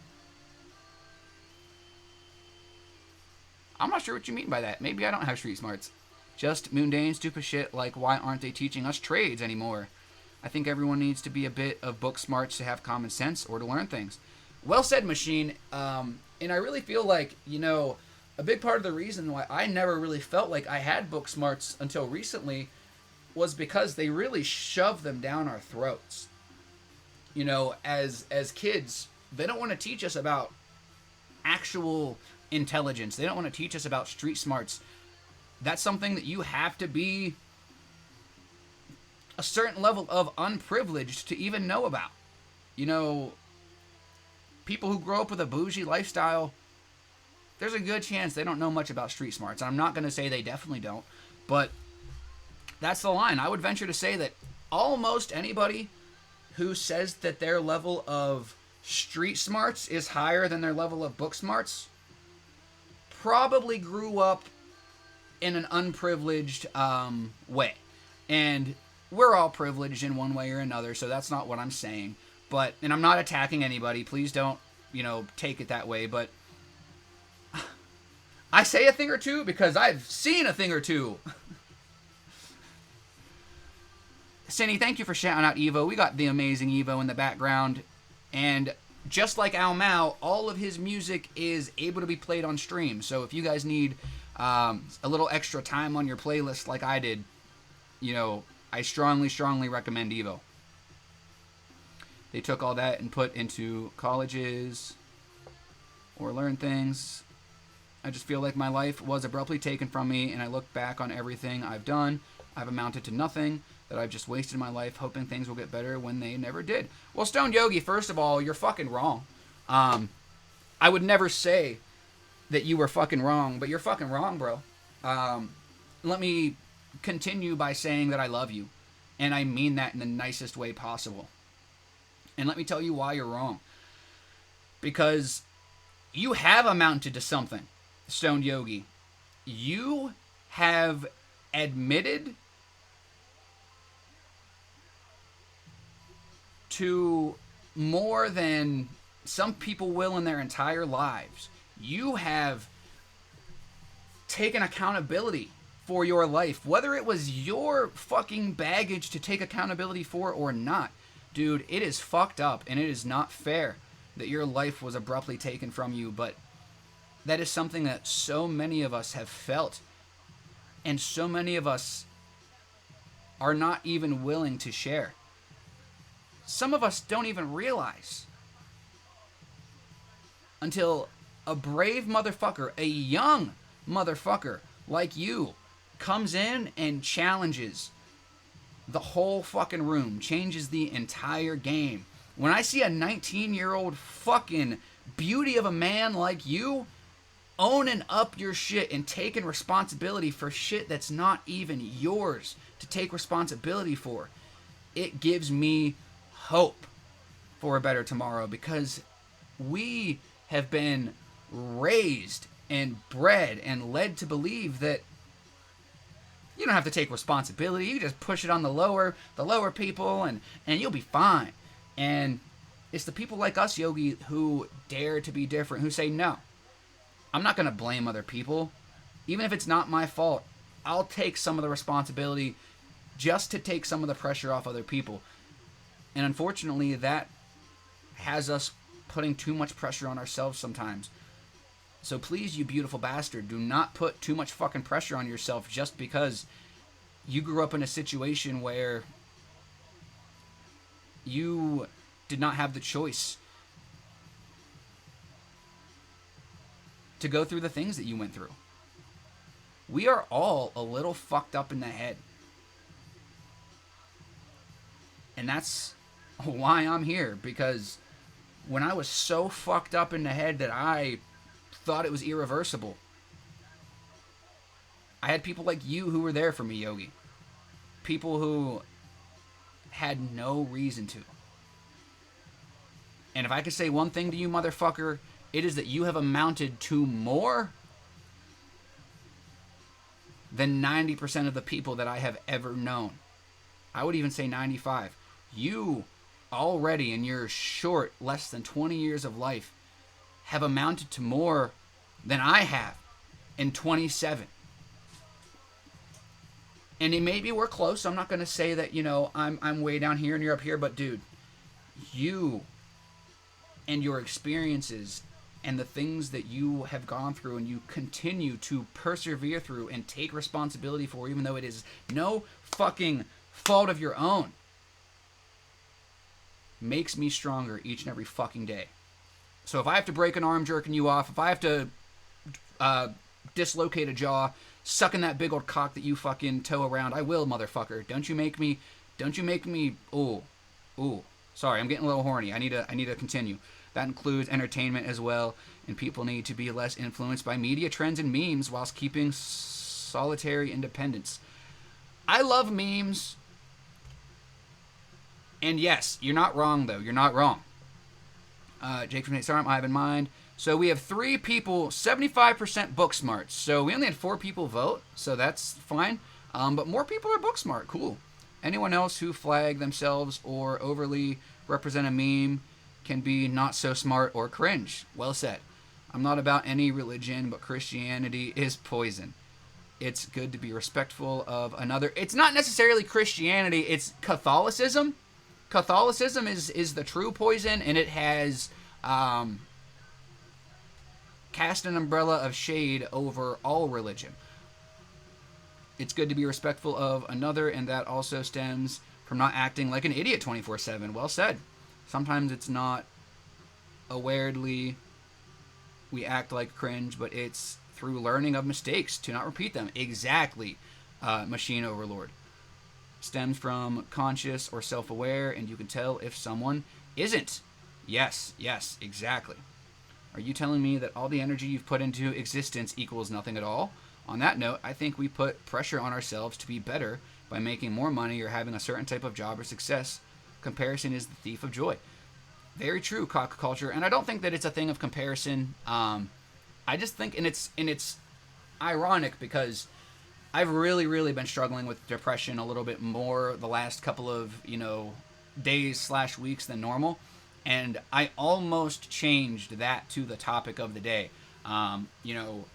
I'm not sure what you mean by that. Maybe I don't have street smarts. Just mundane, stupid shit like why aren't they teaching us trades anymore? I think everyone needs to be a bit of book smarts to have common sense or to learn things. Well said, Machine. And I really feel like, a big part of the reason why I never really felt like I had book smarts until recently was because they really shoved them down our throats. As kids, they don't want to teach us about actual intelligence. They don't want to teach us about street smarts. That's something that you have to be a certain level of unprivileged to even know about. People who grow up with a bougie lifestyle, there's a good chance they don't know much about street smarts. I'm not going to say they definitely don't, but that's the line. I would venture to say that almost anybody who says that their level of street smarts is higher than their level of book smarts probably grew up in an unprivileged way. And we're all privileged in one way or another, so that's not what I'm saying. And I'm not attacking anybody. Please don't, take it that way. But I say a thing or two because I've seen a thing or two. Cindy, thank you for shouting out Evo. We got the amazing Evo in the background. And just like Al Mao, all of his music is able to be played on stream. So if you guys need a little extra time on your playlist like I did, I strongly, strongly recommend Evo. They took all that and put into colleges or learn things. I just feel like my life was abruptly taken from me, and I look back on everything I've done. I've amounted to nothing, that I've just wasted my life hoping things will get better when they never did. Well, Stone Yogi, first of all, you're fucking wrong. I would never say that you were fucking wrong, but you're fucking wrong, bro. Let me continue by saying that I love you, and I mean that in the nicest way possible. And let me tell you why you're wrong. Because you have amounted to something, Stone Yogi. You have admitted to more than some people will in their entire lives. You have taken accountability for your life, whether it was your fucking baggage to take accountability for or not. Dude, it is fucked up, and it is not fair that your life was abruptly taken from you, but that is something that so many of us have felt, and so many of us are not even willing to share. Some of us don't even realize until a brave motherfucker, a young motherfucker like you, comes in and challenges the whole fucking room, changes the entire game. When I see a 19-year-old fucking beauty of a man like you owning up your shit and taking responsibility for shit that's not even yours to take responsibility for, it gives me hope for a better tomorrow, because we have been raised and bred and led to believe that you don't have to take responsibility. You just push it on the lower people, and you'll be fine. And it's the people like us, Yogi, who dare to be different, who say, no, I'm not going to blame other people. Even if it's not my fault, I'll take some of the responsibility just to take some of the pressure off other people. And unfortunately, that has us putting too much pressure on ourselves sometimes. So please, you beautiful bastard, do not put too much fucking pressure on yourself just because you grew up in a situation where you did not have the choice to go through the things that you went through. We are all a little fucked up in the head. And that's why I'm here, because when I was so fucked up in the head that I thought it was irreversible, I had people like you who were there for me, Yogi. People who had no reason to. And if I could say one thing to you, motherfucker, it is that you have amounted to more than 90% of the people that I have ever known. I would even say 95. You already, in your short, less than 20 years of life, have amounted to more than I have in 27. And maybe we're close. I'm not going to say that, I'm way down here and you're up here, but dude, you and your experiences and the things that you have gone through and you continue to persevere through and take responsibility for, even though it is no fucking fault of your own, makes me stronger each and every fucking day. So if I have to break an arm jerking you off, if I have to dislocate a jaw sucking that big old cock that you fucking tow around, I will, motherfucker. Don't you make me, ooh, sorry, I'm getting a little horny. I need to continue. That includes entertainment as well, and people need to be less influenced by media trends and memes whilst keeping solitary independence. I love memes, and yes, you're not wrong, though. You're not wrong. Jake from Nate Sarm, I have in mind. So we have 3 people, 75% book smart. So we only had 4 people vote, so that's fine. But more people are book smart. Cool. Anyone else who flag themselves or overly represent a meme can be not so smart or cringe. Well said. I'm not about any religion, but Christianity is poison. It's good to be respectful of another. It's not necessarily Christianity, it's Catholicism. Catholicism is the true poison, and it has cast an umbrella of shade over all religion. It's good to be respectful of another, and that also stems from not acting like an idiot 24/7. Well said. Sometimes it's not awarely we act like cringe, but it's through learning of mistakes to not repeat them. Exactly, Machine Overlord. Stems from conscious or self-aware, and you can tell if someone isn't. Yes, exactly. Are you telling me that all the energy you've put into existence equals nothing at all? On that note, I think we put pressure on ourselves to be better by making more money or having a certain type of job or success. Comparison is the thief of joy. Very true, cock culture, and I don't think that it's a thing of comparison. I just think, and it's ironic because I've really been struggling with depression a little bit more the last couple of, days/weeks than normal. And I almost changed that to the topic of the day. I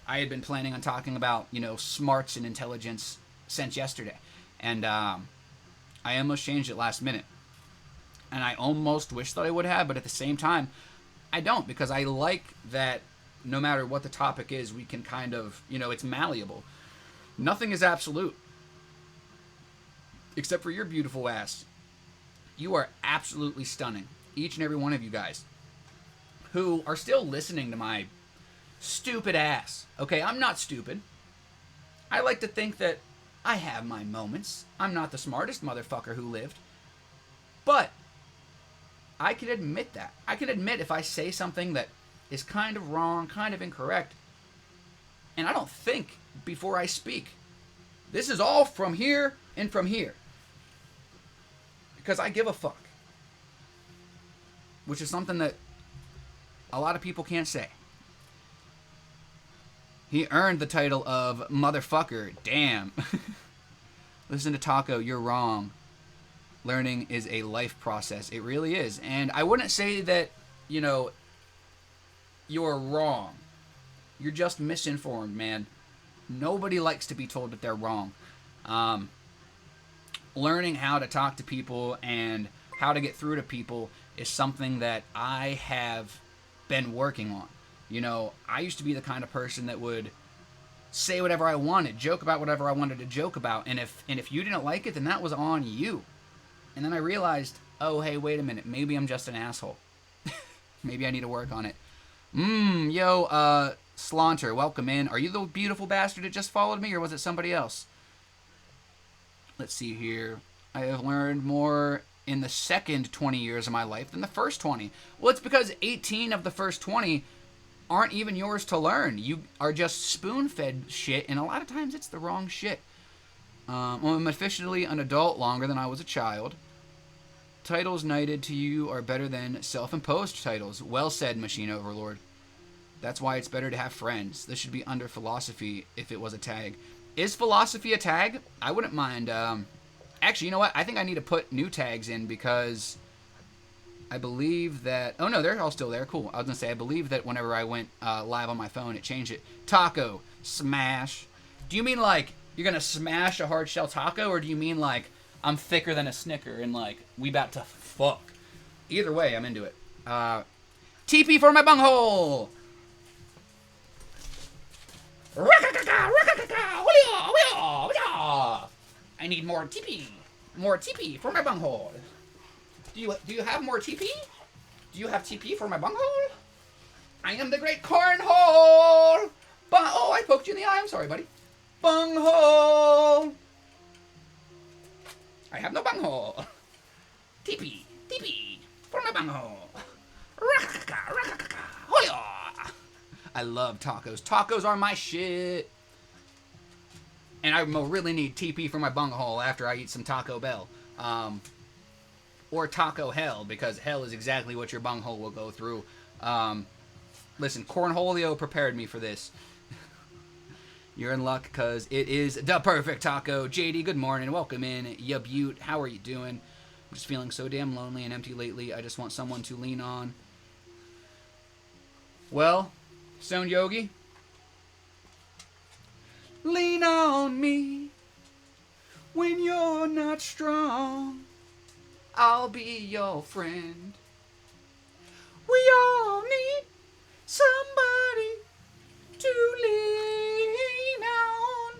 had been planning on talking about, smarts and intelligence since yesterday. And I almost changed it last minute. And I almost wish that I would have, but at the same time, I don't, because I like that no matter what the topic is, we can kind of, it's malleable. Nothing is absolute. Except for your beautiful ass. You are absolutely stunning. Each and every one of you guys who are still listening to my stupid ass. Okay, I'm not stupid. I like to think that I have my moments. I'm not the smartest motherfucker who lived. But I can admit that. I can admit if I say something that is kind of wrong, kind of incorrect, and I don't think before I speak. This is all from here and from here. Because I give a fuck. Which is something that a lot of people can't say. He earned the title of motherfucker. Damn. Listen to Taco, you're wrong. Learning is a life process. It really is. And I wouldn't say that, you're wrong. You're just misinformed, man. Nobody likes to be told that they're wrong. Learning how to talk to people and how to get through to people is something that I have been working on. I used to be the kind of person that would say whatever I wanted, joke about whatever I wanted to joke about, and if you didn't like it, then that was on you. And then I realized, oh, hey, wait a minute, maybe I'm just an asshole. Maybe I need to work on it. Slaunter, welcome in. Are you the beautiful bastard that just followed me, or was it somebody else? Let's see here. I have learned more in the second 20 years of my life than the first 20. Well, it's because 18 of the first 20 aren't even yours to learn. You are just spoon-fed shit, and a lot of times it's the wrong shit. I'm officially an adult longer than I was a child. Titles knighted to you are better than self-imposed titles. Well said, Machine Overlord. That's why it's better to have friends. This should be under philosophy if it was a tag. Is philosophy a tag? I wouldn't mind. Actually, you know what? I think I need to put new tags in because I believe that... Oh, no, they're all still there. Cool. I was going to say, I believe that whenever I went live on my phone, it changed it. Taco. Smash. Do you mean, like, you're going to smash a hard shell taco? Or do you mean, like, I'm thicker than a Snicker and, like, we about to fuck? Either way, I'm into it. TP for my bunghole. I need more TP. More TP for my bunghole. Do you have more TP? Do you have TP for my bunghole? I am the great cornhole. Oh, I poked you in the eye. I'm sorry, buddy. Bunghole. I have no bunghole. TP for my bunghole. I love tacos. Tacos are my shit. And I will really need TP for my bunghole after I eat some Taco Bell. Or Taco Hell, because hell is exactly what your bunghole will go through. Listen, Cornholio prepared me for this. You're in luck, because it is the perfect taco. JD, good morning. Welcome in. Ya Butte, how are you doing? I'm just feeling so damn lonely and empty lately. I just want someone to lean on. Well, Stone Yogi, lean on me when you're not strong. I'll be your friend. We all need somebody to lean on.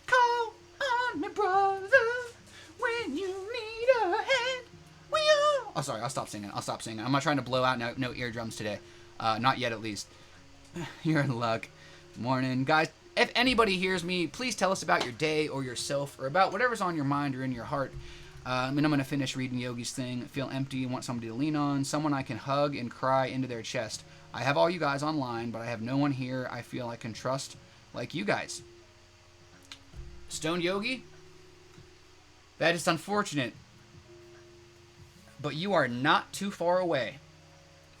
Call on me, brother, when you need a hand. We all... Oh, sorry, I'll stop singing. I'm not trying to blow out no eardrums today. Not yet, at least. You're in luck. Morning. Guys, if anybody hears me, please tell us about your day or yourself or about whatever's on your mind or in your heart. I'm going to finish reading Yogi's thing. Feel empty, want somebody to lean on, someone I can hug and cry into their chest. I have all you guys online, but I have no one here I feel I can trust like you guys. Stone Yogi, that is unfortunate, but you are not too far away,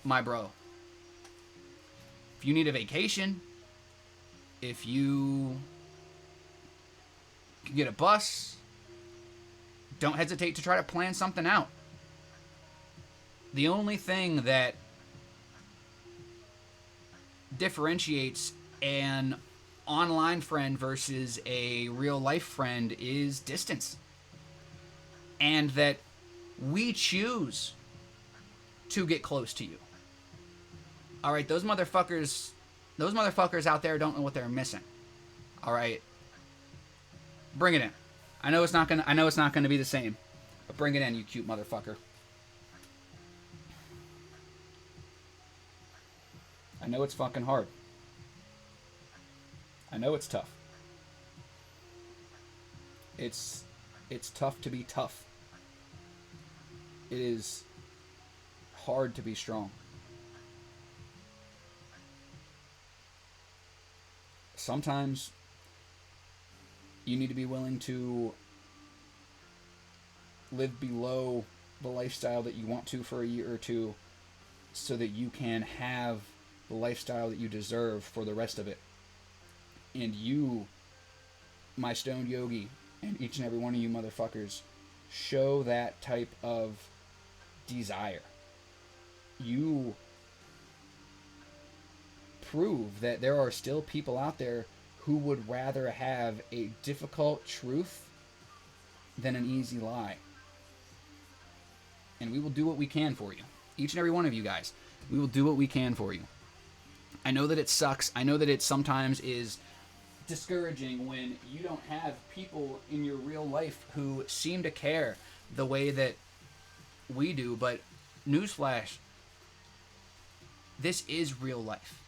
my bro. If you need a vacation, if you can get a bus, don't hesitate to try to plan something out. The only thing that differentiates an online friend versus a real life friend is distance. And that we choose to get close to you. All right, those motherfuckers out there don't know what they're missing. All right, bring it in. I know it's not gonna be the same, but bring it in, you cute motherfucker. I know it's fucking hard. I know it's tough. It's tough to be tough. It is hard to be strong. Sometimes you need to be willing to live below the lifestyle that you want to for a year or two so that you can have the lifestyle that you deserve for the rest of it. And you, my Stone Yogi, and each and every one of you motherfuckers, show that type of desire. You prove that there are still people out there who would rather have a difficult truth than an easy lie. And we will do what we can for you. Each and every one of you guys. We will do what we can for you. I know that it sucks. I know that it sometimes is discouraging when you don't have people in your real life who seem to care the way that we do. But newsflash, this is real life.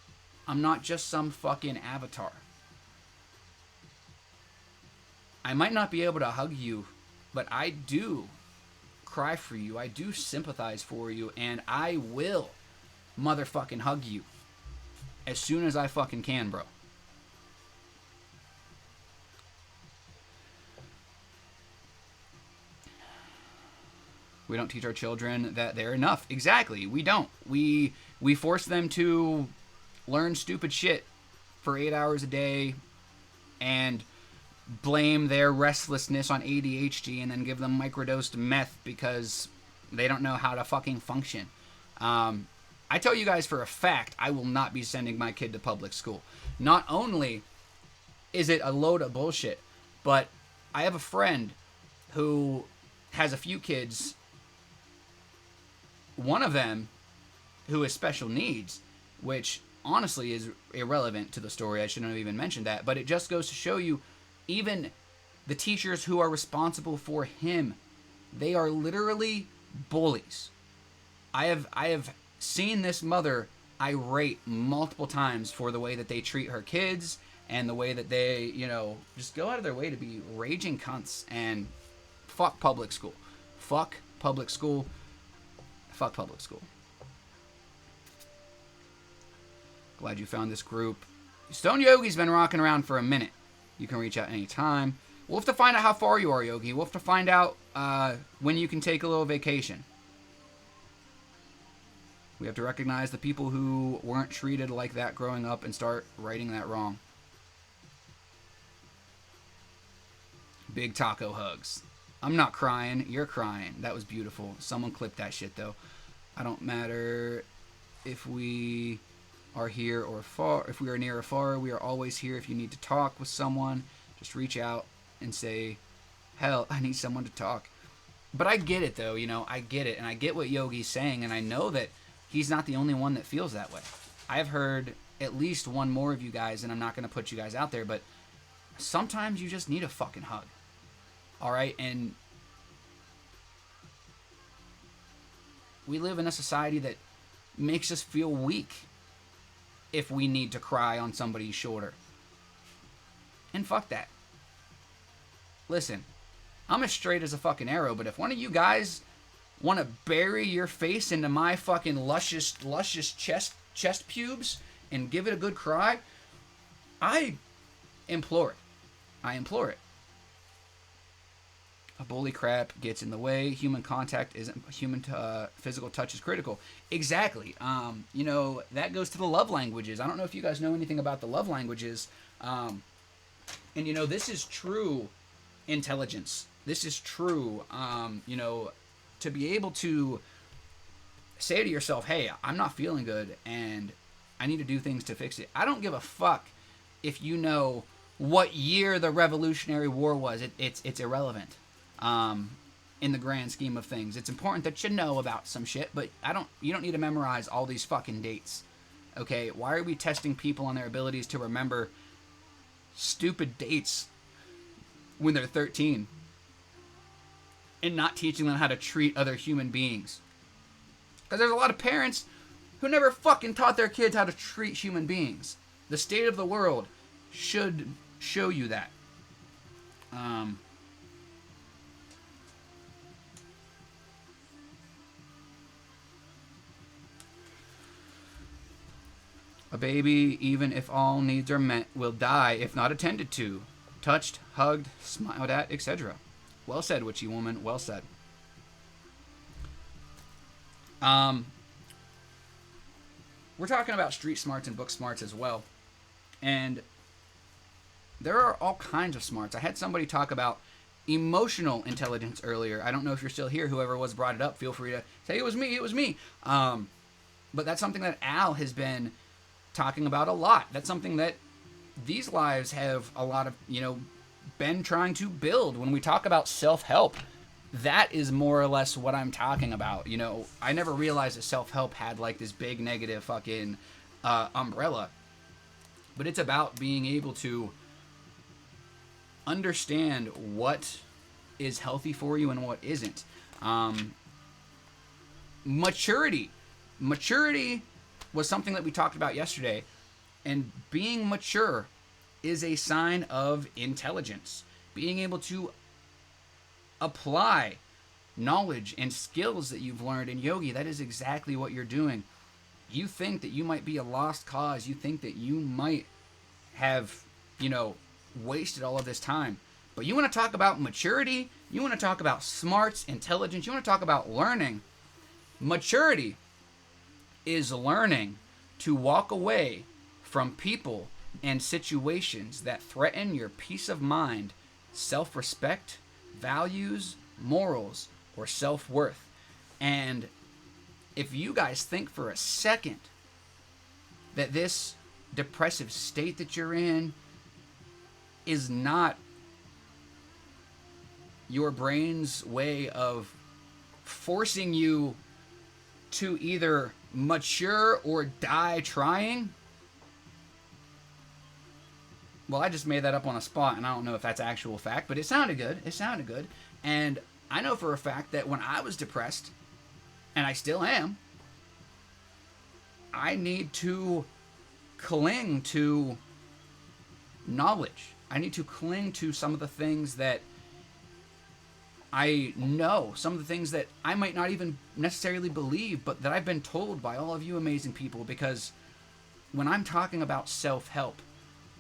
I'm not just some fucking avatar. I might not be able to hug you, but I do cry for you. I do sympathize for you, and I will motherfucking hug you as soon as I fucking can, bro. We don't teach our children that they're enough. Exactly. We don't. We force them to learn stupid shit for 8 hours a day and blame their restlessness on ADHD and then give them microdosed meth because they don't know how to fucking function. I tell you guys for a fact, I will not be sending my kid to public school. Not only is it a load of bullshit, but I have a friend who has a few kids. One of them who has special needs, which honestly is irrelevant to the story. I shouldn't have even mentioned that, but it just goes to show you, even the teachers who are responsible for him, they are literally bullies. I have seen this mother irate multiple times for the way that they treat her kids and the way that they, just go out of their way to be raging cunts. And fuck public school. Fuck public school. Fuck public school. Glad you found this group. Stone Yogi's been rocking around for a minute. You can reach out anytime. We'll have to find out how far you are, Yogi. We'll have to find out when you can take a little vacation. We have to recognize the people who weren't treated like that growing up and start righting that wrong. Big taco hugs. I'm not crying. You're crying. That was beautiful. Someone clipped that shit, though. I don't matter if we are here or far. If we are near or far, we are always here. If you need to talk with someone, just reach out and say, hell, I need someone to talk. But I get it, though. I get it. And I get what Yogi's saying. And I know that he's not the only one that feels that way. I've heard at least one more of you guys, and I'm not going to put you guys out there, but sometimes you just need a fucking hug. All right? And we live in a society that makes us feel weak if we need to cry on somebody's shoulder. And fuck that. Listen, I'm as straight as a fucking arrow, but if one of you guys want to bury your face into my fucking luscious chest pubes and give it a good cry, I implore it. I implore it. A bully crap gets in the way. Human contact isn't. Physical touch is critical. Exactly. That goes to the love languages. I don't know if you guys know anything about the love languages. And this is true intelligence. This is true. To be able to say to yourself, hey, I'm not feeling good and I need to do things to fix it. I don't give a fuck if you know what year the Revolutionary War was. It's irrelevant. In the grand scheme of things, it's important that you know about some shit, but you don't need to memorize all these fucking dates. Okay, why are we testing people on their abilities to remember stupid dates when they're 13 and not teaching them how to treat other human beings? Because there's a lot of parents who never fucking taught their kids how to treat human beings. The state of the world should show you that. A baby, even if all needs are met, will die if not attended to, touched, hugged, smiled at, etc. Well said, witchy woman. Well said. We're talking about street smarts and book smarts as well. And there are all kinds of smarts. I had somebody talk about emotional intelligence earlier. I don't know if you're still here. Whoever was brought it up, feel free to say, it was me. But that's something that Al has been talking about a lot. That's something that these lives have a lot of, been trying to build. When we talk about self-help, that is more or less what I'm talking about. I never realized that self-help had like this big negative fucking umbrella. But it's about being able to understand what is healthy for you and what isn't. Maturity was something that we talked about yesterday, and being mature is a sign of intelligence. Being able to apply knowledge and skills that you've learned in yogi, that is exactly what you're doing. You think that you might be a lost cause. You think that you might have, wasted all of this time. But you want to talk about maturity? You want to talk about smarts, intelligence? You want to talk about learning? Maturity is learning to walk away from people and situations that threaten your peace of mind, self-respect, values, morals, or self-worth. And if you guys think for a second that this depressive state that you're in is not your brain's way of forcing you to either mature or die trying. Well, I just made that up on a spot, and I don't know if that's actual fact, but it sounded good. It sounded good. And I know for a fact that when I was depressed, and I still am, I need to cling to knowledge. I need to cling to some of the things that I know, some of the things that I might not even necessarily believe, but that I've been told by all of you amazing people, because when I'm talking about self-help,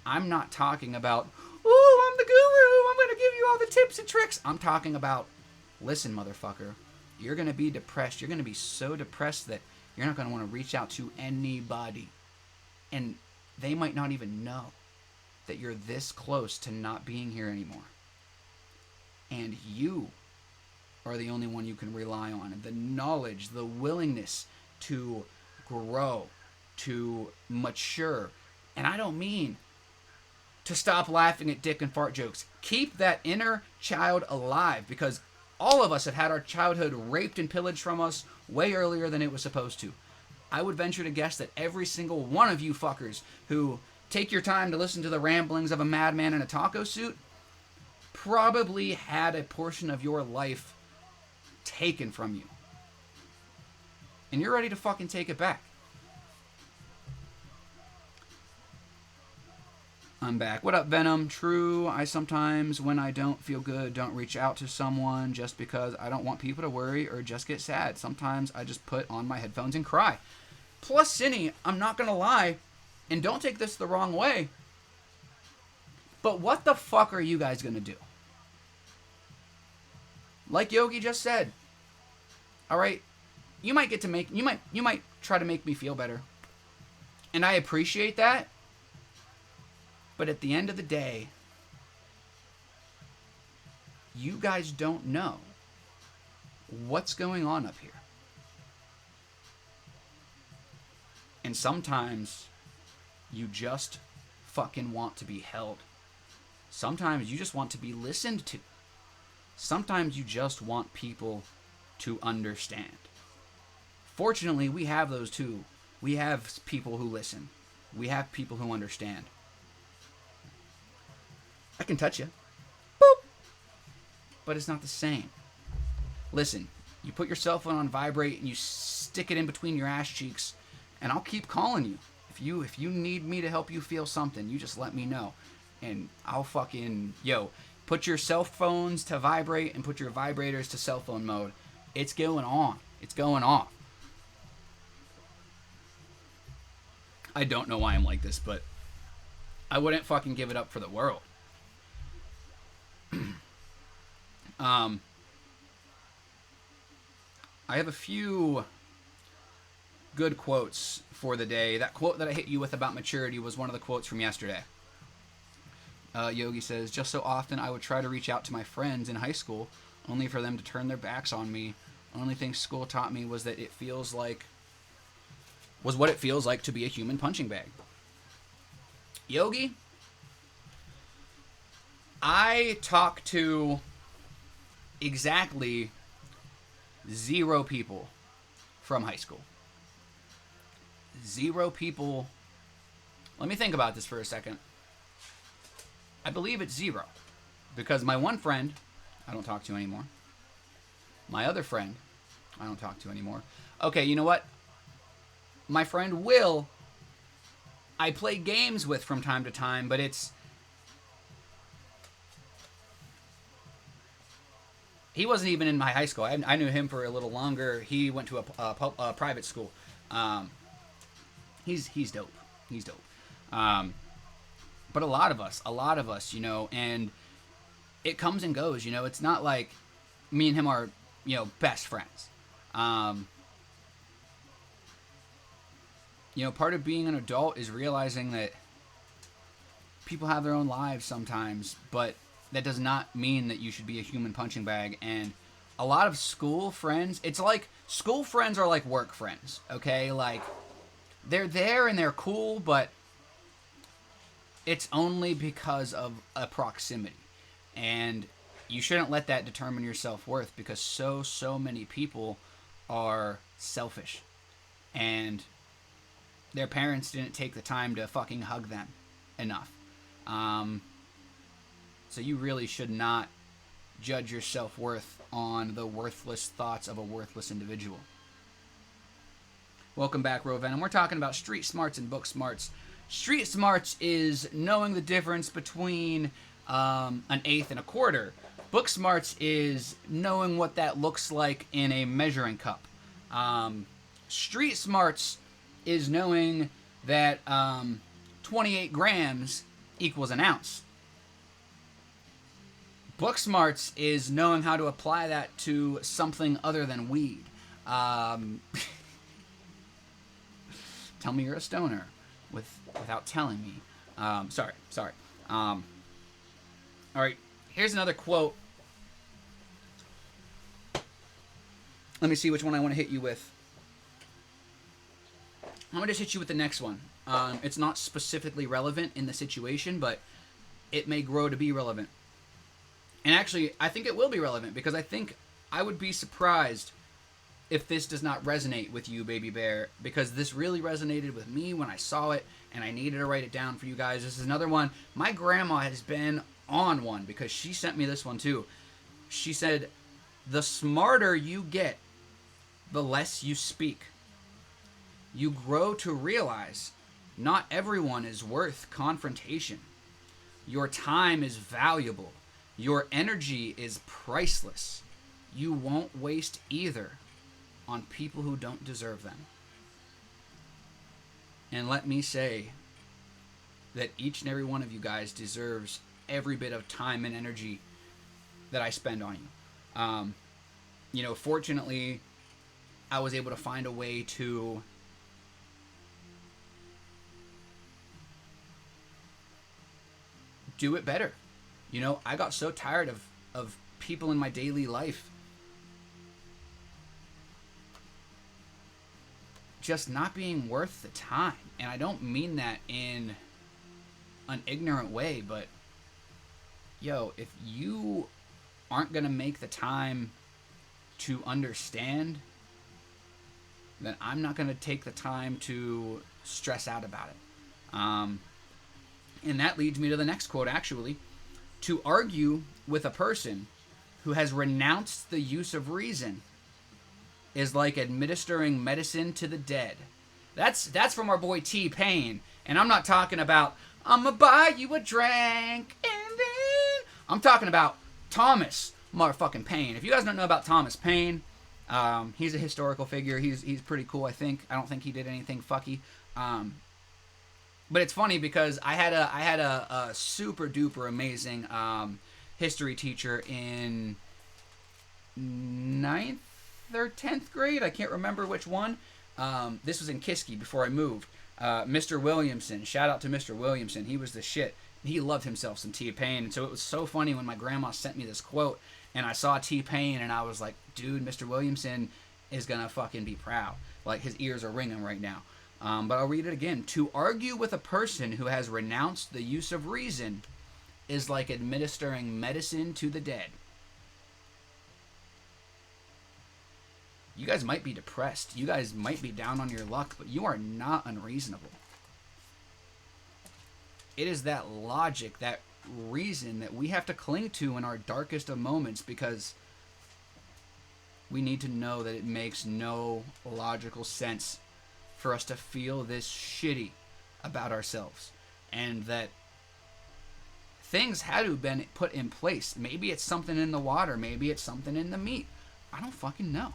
I'm not talking about, oh, I'm the guru, I'm going to give you all the tips and tricks. I'm talking about, listen, motherfucker, you're going to be depressed. You're going to be so depressed that you're not going to want to reach out to anybody. And they might not even know that you're this close to not being here anymore. And you are the only one you can rely on. And the knowledge, the willingness to grow, to mature. And I don't mean to stop laughing at dick and fart jokes. Keep that inner child alive, because all of us have had our childhood raped and pillaged from us way earlier than it was supposed to. I would venture to guess that every single one of you fuckers who take your time to listen to the ramblings of a madman in a taco suit probably had a portion of your life taken from you. And you're ready to fucking take it back. I'm back. What up, Venom? True, I sometimes, when I don't feel good, don't reach out to someone just because I don't want people to worry or just get sad. Sometimes I just put on my headphones and cry. Plus, Cinny, I'm not going to lie, and don't take this the wrong way, but what the fuck are you guys going to do? Like Yogi just said, all right, you might try to make me feel better, and I appreciate that. But at the end of the day, you guys don't know what's going on up here. And sometimes you just fucking want to be held. Sometimes you just want to be listened to. Sometimes you just want people to understand. Fortunately, we have those too. We have people who listen. We have people who understand. I can touch you. Boop. But it's not the same. Listen, you put your cell phone on vibrate and you stick it in between your ass cheeks, and I'll keep calling you. If you need me to help you feel something, you just let me know. And I'll fucking, put your cell phones to vibrate and put your vibrators to cell phone mode. It's going on. It's going off. I don't know why I'm like this, but I wouldn't fucking give it up for the world. I have a few good quotes for the day. That quote that I hit you with about maturity was one of the quotes from yesterday. Yogi says, just so often I would try to reach out to my friends in high school, only for them to turn their backs on me. Only thing school taught me was that what it feels like to be a human punching bag. Yogi, I talk to exactly 0 people from high school. 0 people. Let me think about this for a second. I believe it's 0. Because my one friend, I don't talk to anymore. My other friend, I don't talk to anymore. Okay, you know what? My friend Will, I play games with from time to time, but he wasn't even in my high school. I knew him for a little longer. He went to a private school. He's dope. He's dope. But a lot of us, and it comes and goes, It's not like me and him are, best friends. Part of being an adult is realizing that people have their own lives sometimes, but that does not mean that you should be a human punching bag. And a lot of school friends, it's like school friends are like work friends, okay? Like, they're there and they're cool, but it's only because of a proximity. And you shouldn't let that determine your self-worth, because so many people are selfish. and their parents didn't take the time to fucking hug them enough. So you really should not judge your self-worth on the worthless thoughts of a worthless individual. Welcome back, Roven. And we're talking about street smarts and book smarts. Street smarts is knowing the difference between an eighth and a quarter. Book smarts is knowing what that looks like in a measuring cup. Street smarts is knowing that 28 grams equals an ounce. Book smarts is knowing how to apply that to something other than weed. Tell me you're a stoner without telling me. Sorry. All right, here's another quote. Let me see which one I want to hit you with. I'm going to just hit you with the next one. It's not specifically relevant in the situation, but it may grow to be relevant. And actually, I think it will be relevant, because I think I would be surprised if this does not resonate with you, Baby Bear, because this really resonated with me when I saw it, and I needed to write it down for you guys. This is another one. My grandma has been on one, because she sent me this one too. She said, "The smarter you get, the less you speak. You grow to realize not everyone is worth confrontation. Your time is valuable. Your energy is priceless. You won't waste either on people who don't deserve them." And let me say that each and every one of you guys deserves every bit of time and energy that I spend on you. Fortunately, I was able to find a way to do it better. I got so tired of people in my daily life just not being worth the time. And I don't mean that in an ignorant way, but if you aren't going to make the time to understand, then I'm not going to take the time to stress out about it. And that leads me to the next quote, actually. "To argue with a person who has renounced the use of reason is like administering medicine to the dead." That's from our boy T-Pain. And I'm not talking about, "I'ma buy you a drink and then..." I'm talking about Thomas motherfucking Paine. If you guys don't know about Thomas Paine, he's a historical figure. He's pretty cool, I think. I don't think he did anything fucky. But it's funny because I had a super duper amazing history teacher in 9th or 10th grade. I can't remember which one. This was in Kiski before I moved. Mr. Williamson. Shout out to Mr. Williamson. He was the shit. He loved himself some T-Pain. And so it was so funny when my grandma sent me this quote and I saw T-Pain and I was like, dude, Mr. Williamson is going to fucking be proud. Like, his ears are ringing right now. But I'll read it again. "To argue with a person who has renounced the use of reason is like administering medicine to the dead." You guys might be depressed. You guys might be down on your luck, but you are not unreasonable. It is that logic, that reason that we have to cling to in our darkest of moments, because we need to know that it makes no logical sense for us to feel this shitty about ourselves, and that things had to have been put in place. Maybe it's something in the water. Maybe it's something in the meat. I don't fucking know.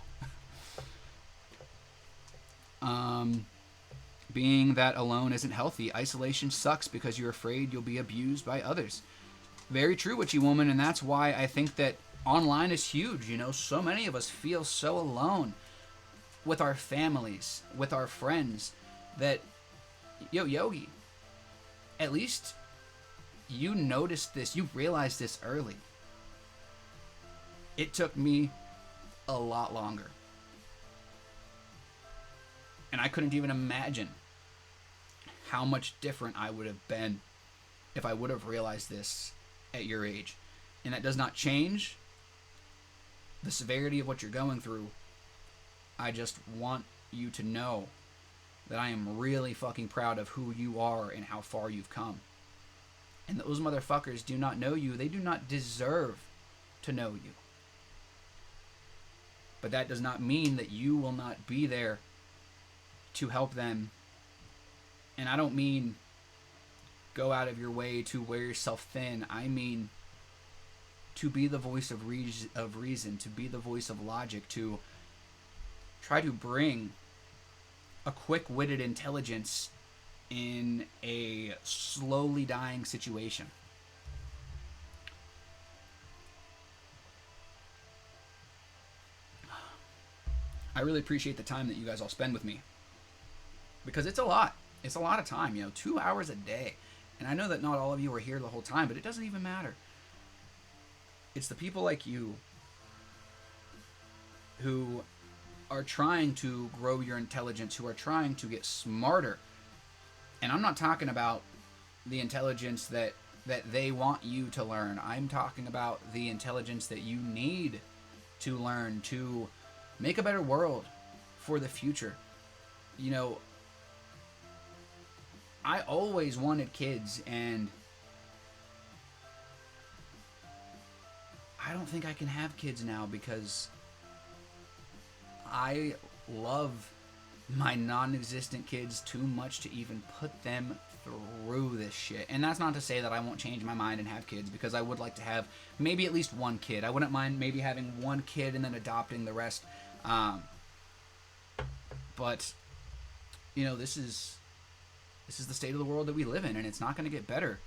Being that alone isn't healthy. Isolation sucks because you're afraid you'll be abused by others. Very true, Witchy Woman, and that's why I think that online is huge. So many of us feel so alone with our families, with our friends, that, Yogi, at least you noticed this, you realized this early. It took me a lot longer. And I couldn't even imagine how much different I would have been if I would have realized this at your age. And that does not change the severity of what you're going through. I just want you to know that I am really fucking proud of who you are and how far you've come. And those motherfuckers do not know you. They do not deserve to know you. But that does not mean that you will not be there to help them. And I don't mean go out of your way to wear yourself thin. I mean to be the voice of reason, to be the voice of logic, to try to bring a quick-witted intelligence in a slowly dying situation. I really appreciate the time that you guys all spend with me, because it's a lot. It's a lot of time, 2 hours a day. And I know that not all of you are here the whole time, but it doesn't even matter. It's the people like you who are trying to grow your intelligence, who are trying to get smarter. And I'm not talking about the intelligence that they want you to learn. I'm talking about the intelligence that you need to learn to make a better world for the future. I always wanted kids, and I don't think I can have kids now because I love my non-existent kids too much to even put them through this shit. And that's not to say that I won't change my mind and have kids, because I would like to have maybe at least one kid. I wouldn't mind maybe having one kid and then adopting the rest. But this is the state of the world that we live in, and it's not going to get better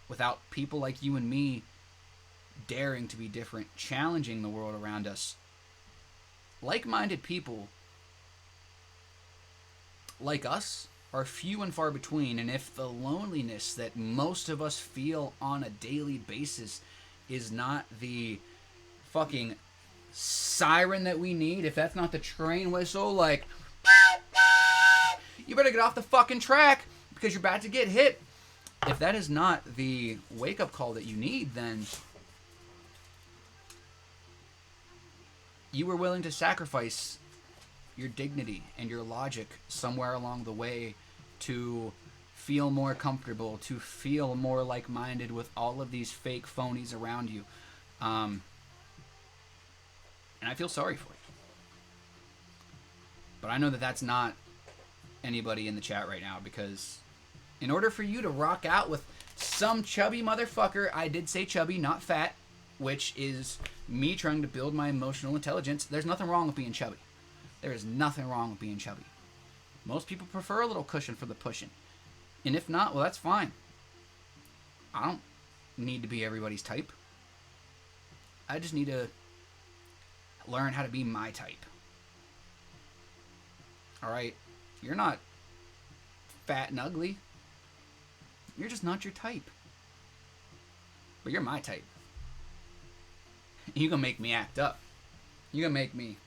without people like you and me daring to be different, challenging the world around us. Like-minded people like us are few and far between, and if the loneliness that most of us feel on a daily basis is not the fucking siren that we need, if that's not the train whistle, like, you better get off the fucking track because you're about to get hit. If that is not the wake-up call that you need, then you were willing to sacrifice your dignity and your logic somewhere along the way to feel more comfortable, to feel more like-minded with all of these fake phonies around you. And I feel sorry for you. But I know that that's not anybody in the chat right now, because in order for you to rock out with some chubby motherfucker, I did say chubby, not fat, which is me trying to build my emotional intelligence. There's nothing wrong with being chubby. There is nothing wrong with being chubby. Most people prefer a little cushion for the pushing. And if not, well, that's fine. I don't need to be everybody's type. I just need to learn how to be my type. Alright? You're not fat and ugly. You're just not your type. But you're my type. You're gonna make me act up. You're gonna make me...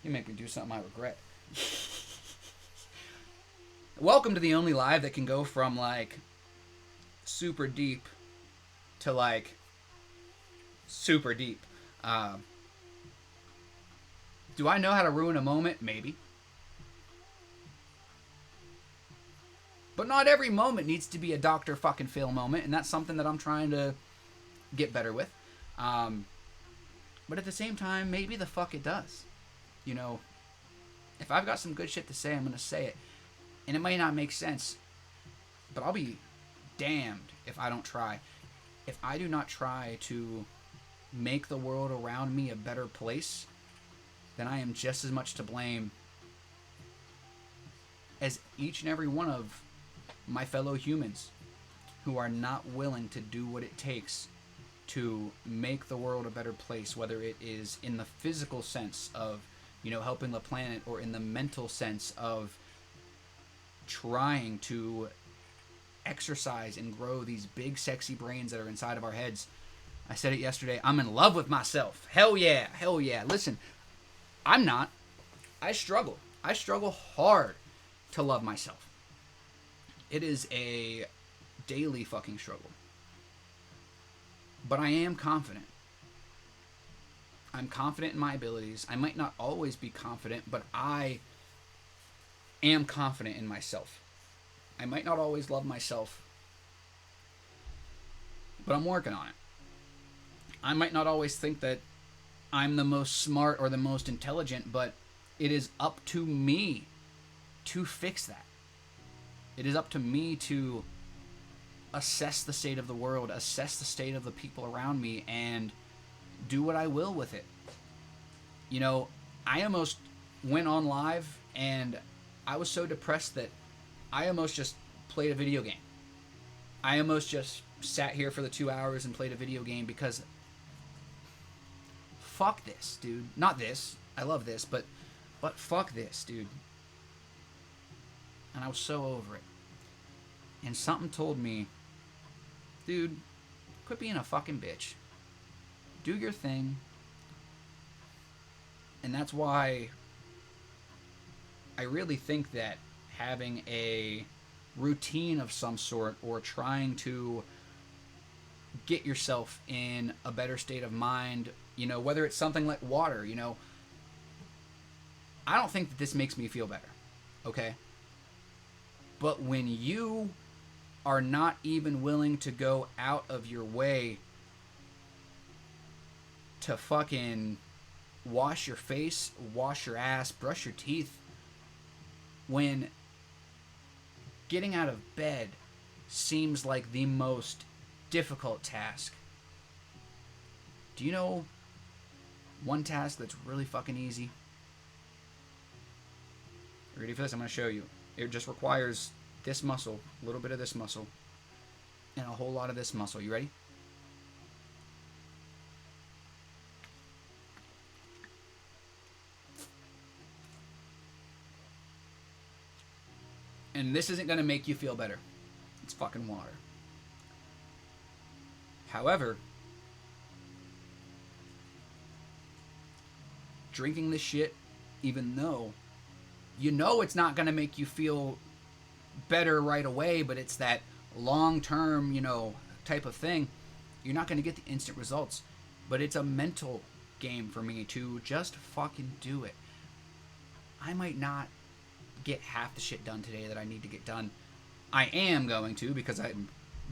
You make me do something I regret. Welcome to the only live that can go from, like, super deep to, like, super deep. Do I know how to ruin a moment? Maybe. But not every moment needs to be a Dr. fucking Phil moment, and that's something that I'm trying to get better with. But at the same time, maybe the fuck it does. If I've got some good shit to say, I'm going to say it. And it may not make sense, but I'll be damned if I don't try. If I do not try to make the world around me a better place, then I am just as much to blame as each and every one of my fellow humans who are not willing to do what it takes to make the world a better place, whether it is in the physical sense of, helping the planet, or in the mental sense of trying to exercise and grow these big, sexy brains that are inside of our heads. I said it yesterday. I'm in love with myself. Hell yeah. Hell yeah. Listen, I'm not. I struggle. I struggle hard to love myself. It is a daily fucking struggle. But I am confident. I'm confident in my abilities. I might not always be confident, but I am confident in myself. I might not always love myself, but I'm working on it. I might not always think that I'm the most smart or the most intelligent, but it is up to me to fix that. It is up to me to assess the state of the world, assess the state of the people around me, and do what I will with it. You know, I almost went on live and I was so depressed that I almost just played a video game. I almost just sat here for the 2 hours and played a video game because fuck this, dude. Not this. I love this, but fuck this, dude. And I was so over it. And something told me, dude, quit being a fucking bitch. Do your thing. And that's why I really think that having a routine of some sort, or trying to get yourself in a better state of mind, you know, whether it's something like water, you know, I don't think that this makes me feel better, okay? But when you are not even willing to go out of your way to fucking wash your face, wash your ass, brush your teeth, when getting out of bed seems like the most difficult task. Do you know one task that's really fucking easy? You ready for this? I'm going to show you. It just requires this muscle, a little bit of this muscle, and a whole lot of this muscle. You ready? And this isn't going to make you feel better. It's fucking water. However, drinking this shit, even though you know it's not going to make you feel better right away, but it's that long-term, you know, type of thing, you're not going to get the instant results. But it's a mental game for me to just fucking do it. I might not get half the shit done today that I need to get done. I am going to, because I've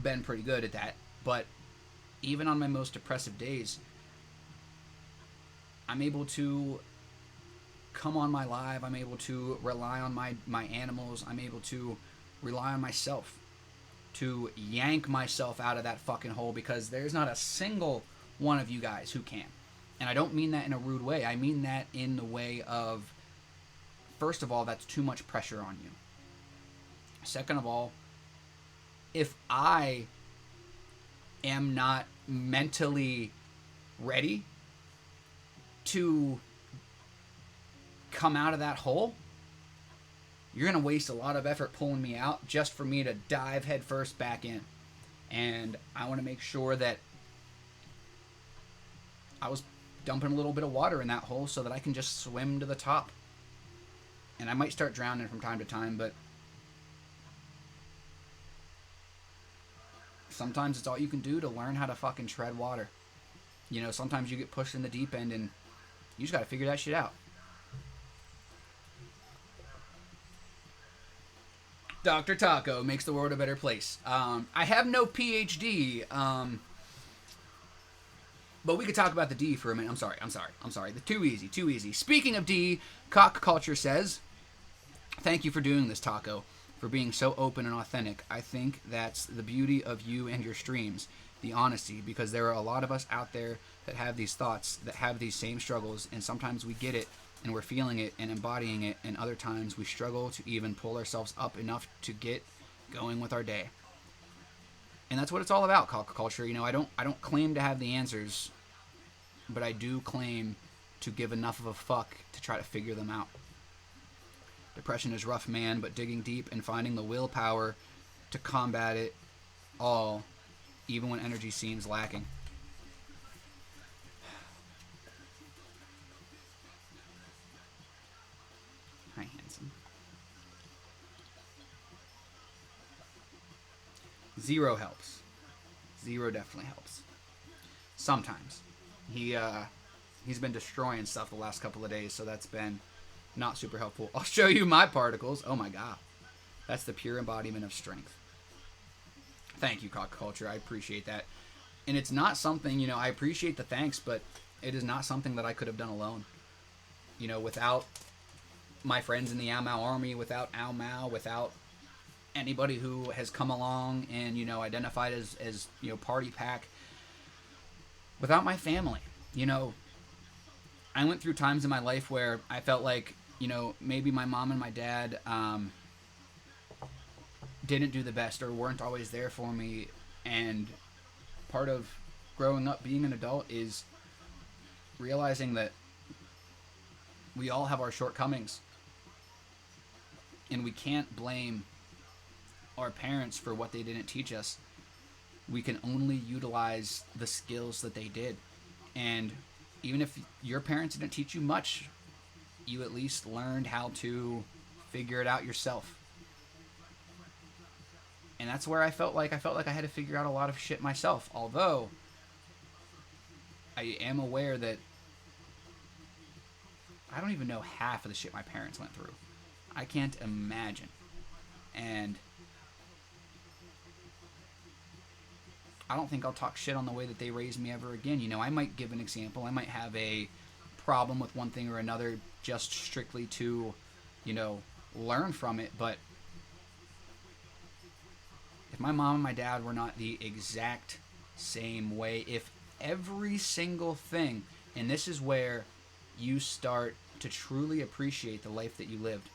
been pretty good at that. But even on my most depressive days, I'm able to come on my live. I'm able to rely on my animals. I'm able to rely on myself to yank myself out of that fucking hole, because there's not a single one of you guys who can. And I don't mean that in a rude way. I mean that in the way of, first of all, that's too much pressure on you. Second of all, if I am not mentally ready to come out of that hole, you're going to waste a lot of effort pulling me out just for me to dive headfirst back in. And I want to make sure that I was dumping a little bit of water in that hole so that I can just swim to the top. And I might start drowning from time to time, but sometimes it's all you can do to learn how to fucking tread water. You know, sometimes you get pushed in the deep end and you just got to figure that shit out. Dr. Taco makes the world a better place. I have no PhD, but we could talk about the D for a minute. I'm sorry. Too easy. Speaking of D, Cock Culture says, thank you for doing this, Taco, for being so open and authentic. I think that's the beauty of you and your streams, the honesty, because there are a lot of us out there that have these thoughts, that have these same struggles, and sometimes we get it, and we're feeling it and embodying it, and other times we struggle to even pull ourselves up enough to get going with our day. And that's what it's all about, Cock Culture. You know, I don't claim to have the answers, but I do claim to give enough of a fuck to try to figure them out. Depression is rough, man, but digging deep and finding the willpower to combat it all, even when energy seems lacking. Hi, handsome. Zero helps. Zero definitely helps. Sometimes. He's been destroying stuff the last couple of days, so that's been Not super helpful. I'll show you my particles. Oh my god. That's the pure embodiment of strength. Thank you, Cock Culture. I appreciate that. And it's not something, you know, I appreciate the thanks, but it is not something that I could have done alone. You know, without my friends in the Ao Mao army, without Ao Mao, without anybody who has come along and, you know, identified as you know, party pack, without my family. You know, I went through times in my life where I felt like, you know, maybe my mom and my dad didn't do the best or weren't always there for me. And part of growing up, being an adult, is realizing that we all have our shortcomings. And we can't blame our parents for what they didn't teach us. We can only utilize the skills that they did. And even if your parents didn't teach you much, you at least learned how to figure it out yourself. And that's where I felt like I had to figure out a lot of shit myself. Although I am aware that I don't even know half of the shit my parents went through. I can't imagine. And I don't think I'll talk shit on the way that they raised me ever again. You know, I might give an example. I might have a problem with one thing or another just strictly to, you know, learn from it. But if my mom and my dad were not the exact same way, if every single thing, and this is where you start to truly appreciate the life that you lived.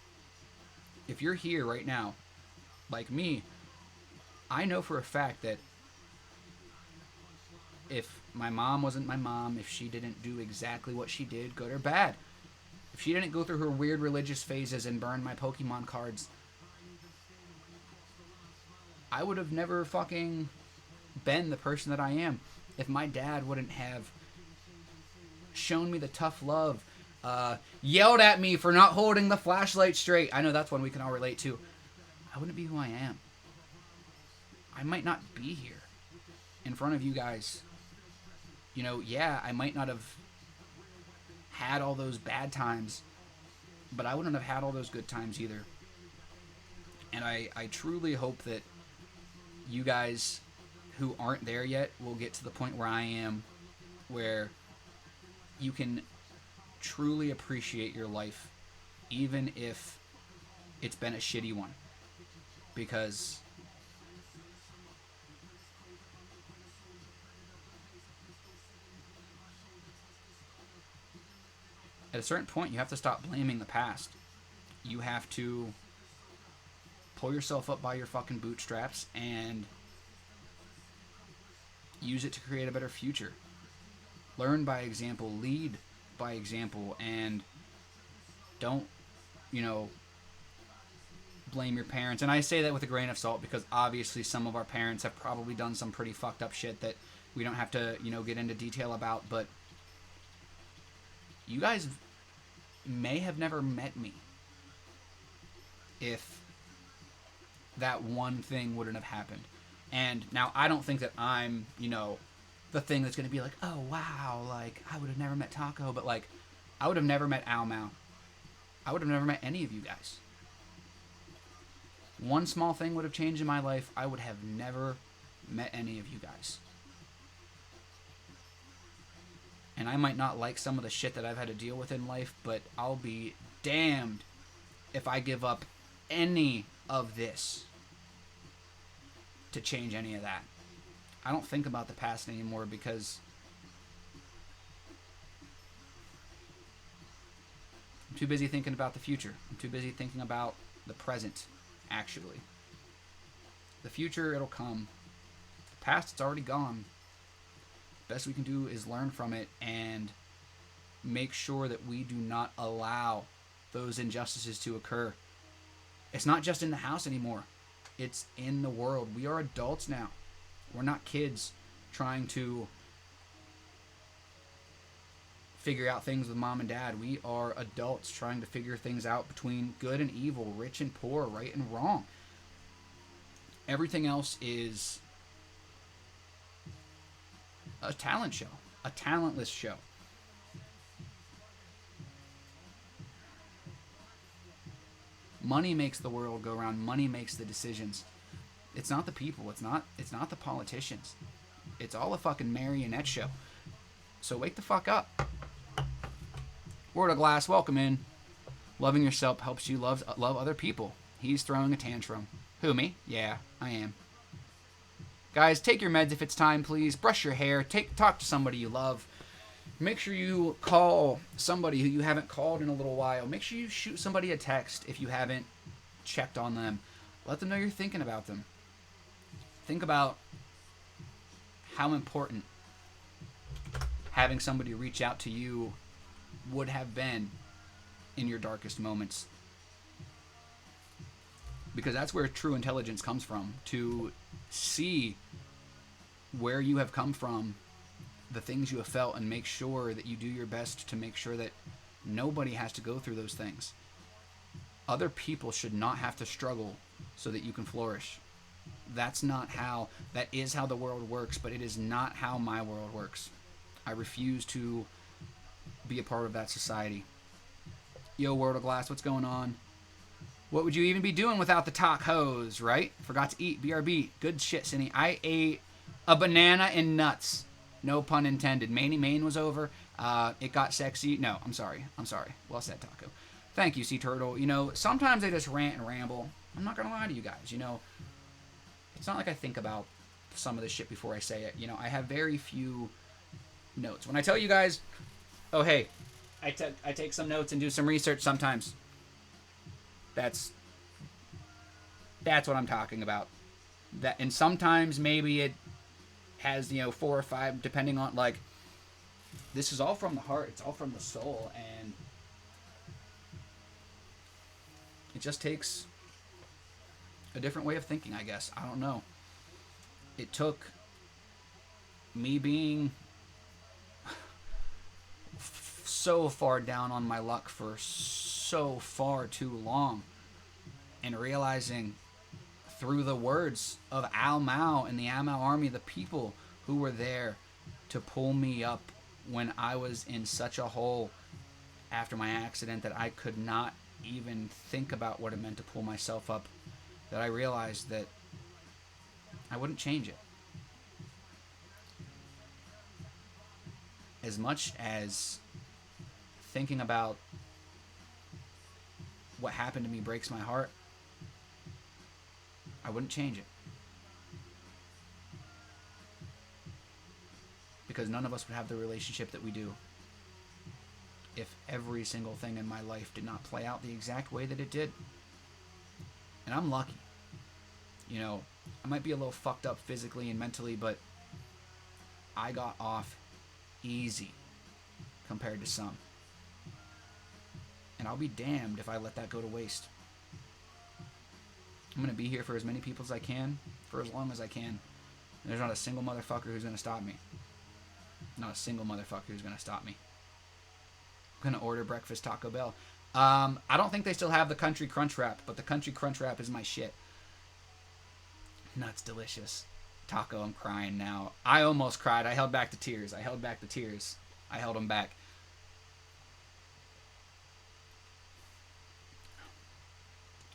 If you're here right now, like me, I know for a fact that if my mom wasn't my mom, if she didn't do exactly what she did, good or bad, if she didn't go through her weird religious phases and burn my Pokemon cards, I would have never fucking been the person that I am. If my dad wouldn't have shown me the tough love, yelled at me for not holding the flashlight straight, I know that's one we can all relate to, I wouldn't be who I am. I might not be here in front of you guys. You know, yeah, I might not have had all those bad times, but I wouldn't have had all those good times either. And I truly hope that you guys who aren't there yet will get to the point where I am, where you can truly appreciate your life, even if it's been a shitty one. Because at a certain point, you have to stop blaming the past. You have to pull yourself up by your fucking bootstraps and use it to create a better future. Learn by example, lead by example, and don't, you know, blame your parents. And I say that with a grain of salt because obviously some of our parents have probably done some pretty fucked up shit that we don't have to, you know, get into detail about, but you guys may have never met me if that one thing wouldn't have happened. And now I don't think that I'm, you know, the thing that's going to be like, oh, wow, like, I would have never met Taco, but, like, I would have never met Ao Mao. I would have never met any of you guys. One small thing would have changed in my life. I would have never met any of you guys. And I might not like some of the shit that I've had to deal with in life, but I'll be damned if I give up any of this to change any of that. I don't think about the past anymore because I'm too busy thinking about the future. I'm too busy thinking about the present, actually. The future, it'll come. The past, it's already gone. Best we can do is learn from it and make sure that we do not allow those injustices to occur. It's not just in the house anymore. It's in the world. We are adults now. We're not kids trying to figure out things with mom and dad. We are adults trying to figure things out between good and evil, rich and poor, right and wrong. Everything else is a talent show, a talentless show. Money makes the world go round. Money makes the decisions. It's not the people. It's not the politicians. It's all a fucking marionette show. So wake the fuck up. Word of Glass, welcome in. Loving yourself helps you love other people. He's throwing a tantrum. Who, me? Yeah, I am. Guys, take your meds if it's time, please. Brush your hair. Talk to somebody you love. Make sure you call somebody who you haven't called in a little while. Make sure you shoot somebody a text if you haven't checked on them. Let them know you're thinking about them. Think about how important having somebody reach out to you would have been in your darkest moments. Because that's where true intelligence comes from. To see where you have come from, the things you have felt, and make sure that you do your best to make sure that nobody has to go through those things. Other people should not have to struggle so that you can flourish. That is how the world works, but it is not how my world works. I refuse to be a part of that society. Yo, World of Glass, what's going on? What would you even be doing without the tacos, right? Forgot to eat. BRB. Good shit, Cindy. I ate a banana and nuts. No pun intended. Maine was over. It got sexy. No, I'm sorry. Well said, Taco. Thank you, Sea Turtle. You know, sometimes I just rant and ramble. I'm not going to lie to you guys. You know, it's not like I think about some of this shit before I say it. You know, I have very few notes. When I tell you guys, oh, hey, I take some notes and do some research sometimes. That's what I'm talking about. That, and sometimes maybe it has, 4 or 5, depending on, like, this is all from the heart. It's all from the soul, and it just takes a different way of thinking, I guess. I don't know. It took me being so far down on my luck for so far too long, and realizing through the words of Al Mao and the Al Mao army, the people who were there to pull me up when I was in such a hole after my accident that I could not even think about what it meant to pull myself up, that I realized that I wouldn't change it. As much as thinking about what happened to me breaks my heart, I wouldn't change it. Because none of us would have the relationship that we do if every single thing in my life did not play out the exact way that it did. And I'm lucky. I might be a little fucked up physically and mentally, but I got off easy compared to some. And I'll be damned if I let that go to waste. I'm going to be here for as many people as I can, for as long as I can. There's not a single motherfucker who's going to stop me. Not a single motherfucker who's going to stop me. I'm going to order breakfast Taco Bell. I don't think they still have the Country Crunch Wrap, but the Country Crunch Wrap is my shit. Nuts delicious. Taco, I'm crying now. I almost cried. I held back the tears. I held them back.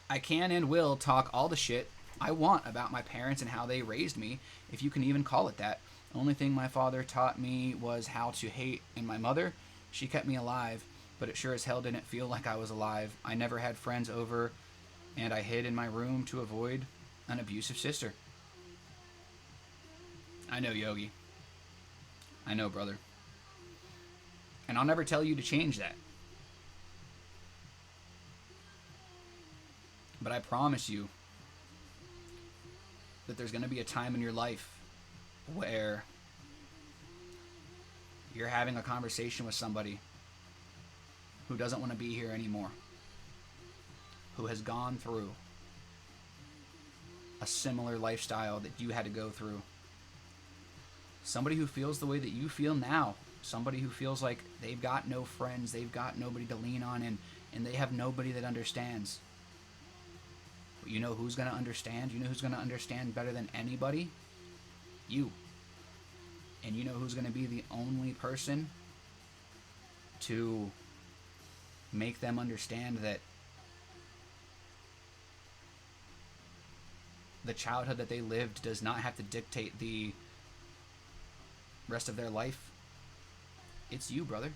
I can and will talk all the shit I want about my parents and how they raised me, if you can even call it that. The only thing my father taught me was how to hate, and my mother, she kept me alive, but it sure as hell didn't feel like I was alive. I never had friends over, and I hid in my room to avoid an abusive sister. I know, Yogi. I know, brother. And I'll never tell you to change that. But I promise you that there's going to be a time in your life where you're having a conversation with somebody who doesn't want to be here anymore, who has gone through a similar lifestyle that you had to go through. Somebody who feels the way that you feel now. Somebody who feels like they've got no friends, they've got nobody to lean on, and they have nobody that understands. But you know who's going to understand? You know who's going to understand better than anybody? You. And you know who's going to be the only person to make them understand that the childhood that they lived does not have to dictate the rest of their life. It's you, brother.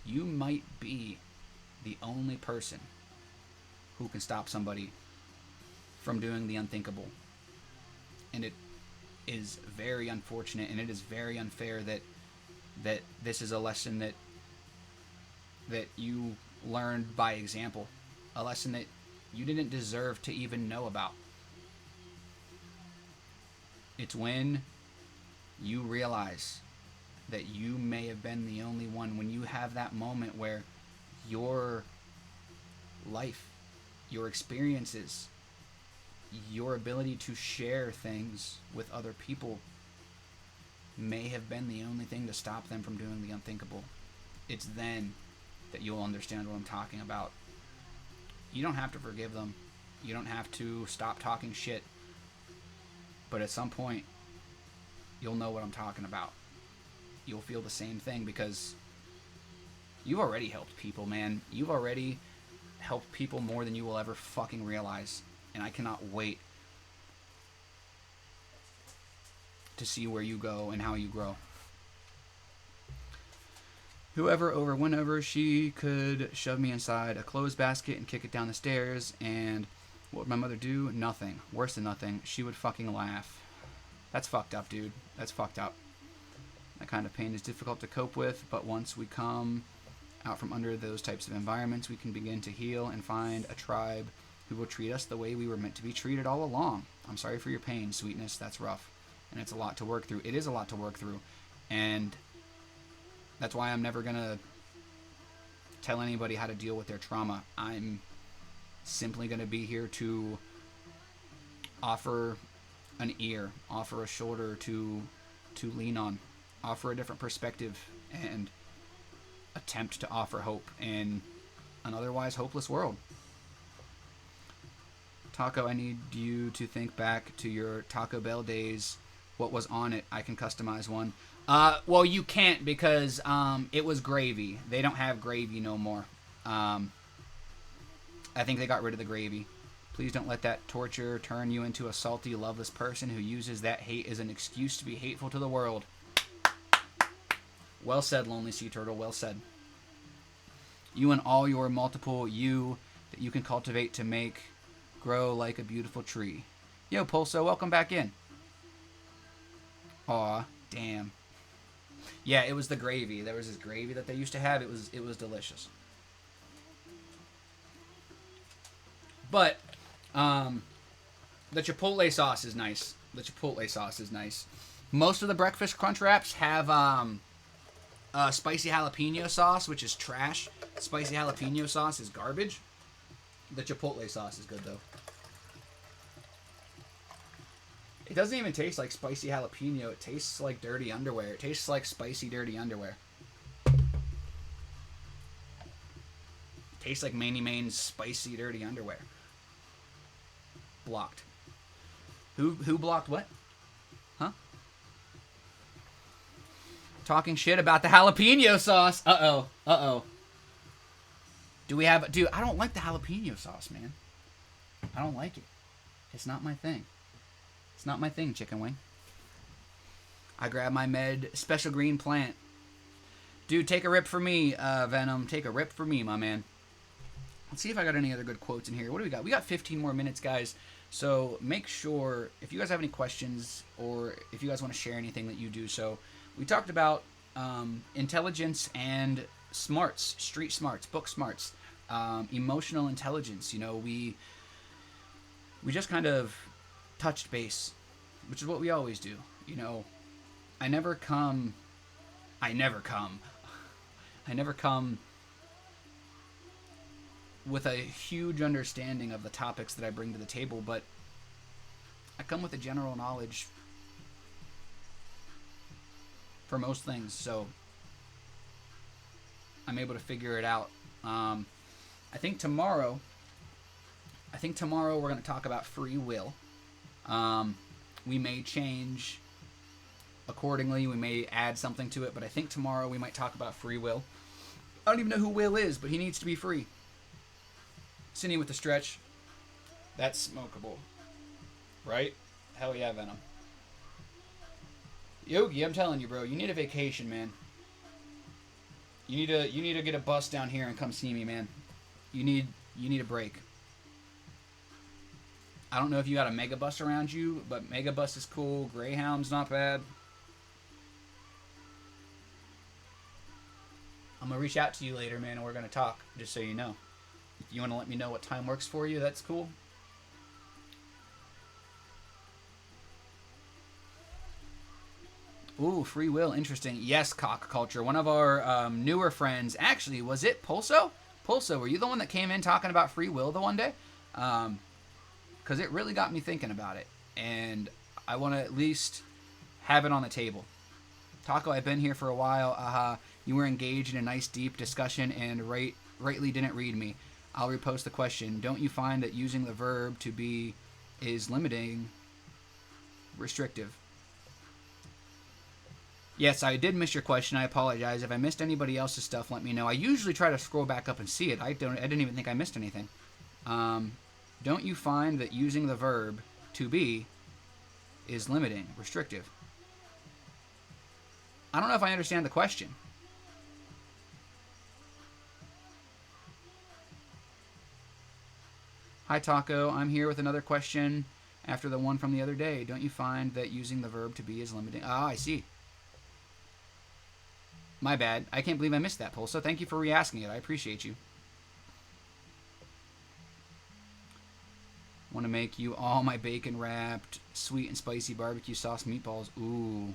You might be the only person who can stop somebody from doing the unthinkable. And it is very unfortunate, and it is very unfair that this is a lesson that you learned by example, a lesson that you didn't deserve to even know about. It's when you realize that you may have been the only one, when you have that moment where your life, your experiences, your ability to share things with other people may have been the only thing to stop them from doing the unthinkable. It's then that you'll understand what I'm talking about. You don't have to forgive them. You don't have to stop talking shit. But at some point, you'll know what I'm talking about. You'll feel the same thing because you've already helped people, man. You've already helped people more than you will ever fucking realize. And I cannot wait to see where you go and how you grow. Whenever she could shove me inside a clothes basket and kick it down the stairs, and what would my mother do? Nothing. Worse than nothing. She would fucking laugh. That's fucked up, dude. That's fucked up. That kind of pain is difficult to cope with, but once we come out from under those types of environments, we can begin to heal and find a tribe who will treat us the way we were meant to be treated all along. I'm sorry for your pain, sweetness. That's rough. And it's a lot to work through. It is a lot to work through. And that's why I'm never going to tell anybody how to deal with their trauma. I'm simply going to be here to offer an ear, offer a shoulder to lean on, offer a different perspective, and attempt to offer hope in an otherwise hopeless world. Taco, I need you to think back to your Taco Bell days. What was on it? I can customize one. Well, you can't because it was gravy. They don't have gravy no more. I think they got rid of the gravy. Please don't let that torture turn you into a salty, loveless person who uses that hate as an excuse to be hateful to the world. Well said, Lonely Sea Turtle. Well said. You and all your multiple you that you can cultivate to make grow like a beautiful tree. Yo, Pulso, welcome back in. Aw, damn. Yeah, it was the gravy. There was this gravy that they used to have. It was delicious. But the Chipotle sauce is nice. The Chipotle sauce is nice. Most of the breakfast crunch wraps have spicy jalapeno sauce, which is trash. Spicy jalapeno sauce is garbage. The Chipotle sauce is good though. It doesn't even taste like spicy jalapeno. It tastes like dirty underwear. It tastes like spicy, dirty underwear. It tastes like Manny Main's spicy, dirty underwear. Blocked. Who blocked what? Huh? Talking shit about the jalapeno sauce. Uh-oh. Dude, I don't like the jalapeno sauce, man. I don't like it. It's not my thing. It's not my thing, Chicken Wing. I grab my med special green plant. Dude, take a rip for me, Venom. Take a rip for me, my man. Let's see if I got any other good quotes in here. What do we got? We got 15 more minutes, guys. So make sure, if you guys have any questions or if you guys want to share anything, that you do so. We talked about intelligence and smarts, street smarts, book smarts, emotional intelligence. You know, we just kind of touched base, which is what we always do. You know, I never come with a huge understanding of the topics that I bring to the table, but I come with a general knowledge for most things, so I'm able to figure it out. I think tomorrow we're going to talk about free will. We may change accordingly. We may add something to it, but I think tomorrow we might talk about free will. I don't even know who Will is, but he needs to be free. Cindy with the stretch. That's smokable. Right? Hell yeah, Venom. Yogi, I'm telling you, bro, you need a vacation, man. You need to get a bus down here and come see me, man. You need a break. I don't know if you got a Megabus around you, but Megabus is cool. Greyhound's not bad. I'm gonna reach out to you later, man, and we're gonna talk, just so you know. If you want to let me know what time works for you, that's cool. Ooh, free will, interesting. Yes, cock culture. One of our newer friends, actually, was it Pulso? Pulso, were you the one that came in talking about free will the one day? Because it really got me thinking about it, and I want to at least have it on the table. Taco, I've been here for a while. You were engaged in a nice deep discussion and rightly didn't read me. I'll repost the question. Don't you find that using the verb to be is limiting, restrictive? Yes, I did miss your question. I apologize. If I missed anybody else's stuff, let me know. I usually try to scroll back up and see it. I didn't even think I missed anything. Don't you find that using the verb to be is limiting, restrictive? I don't know if I understand the question. Hi, Taco. I'm here with another question after the one from the other day. Don't you find that using the verb to be is limiting? Ah, I see. My bad. I can't believe I missed that, Pulso. Thank you for re-asking it. I appreciate you. Want to make you all my bacon-wrapped, sweet and spicy barbecue sauce meatballs. Ooh.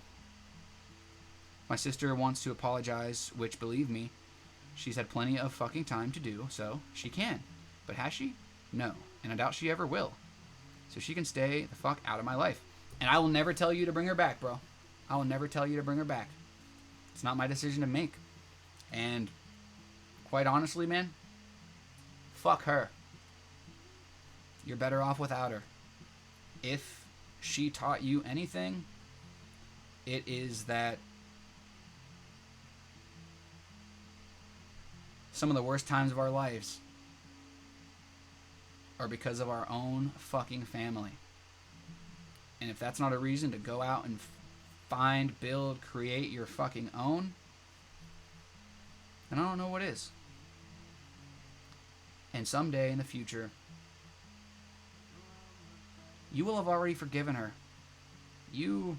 My sister wants to apologize, which, believe me, she's had plenty of fucking time to do, so she can. But has she? No. And I doubt she ever will. So she can stay the fuck out of my life. And I will never tell you to bring her back, bro. I will never tell you to bring her back. It's not my decision to make. And quite honestly, man, fuck her. You're better off without her. If she taught you anything, it is that some of the worst times of our lives are because of our own fucking family. And if that's not a reason to go out and find, build, create your fucking own, then I don't know what is. And someday in the future, you will have already forgiven her. And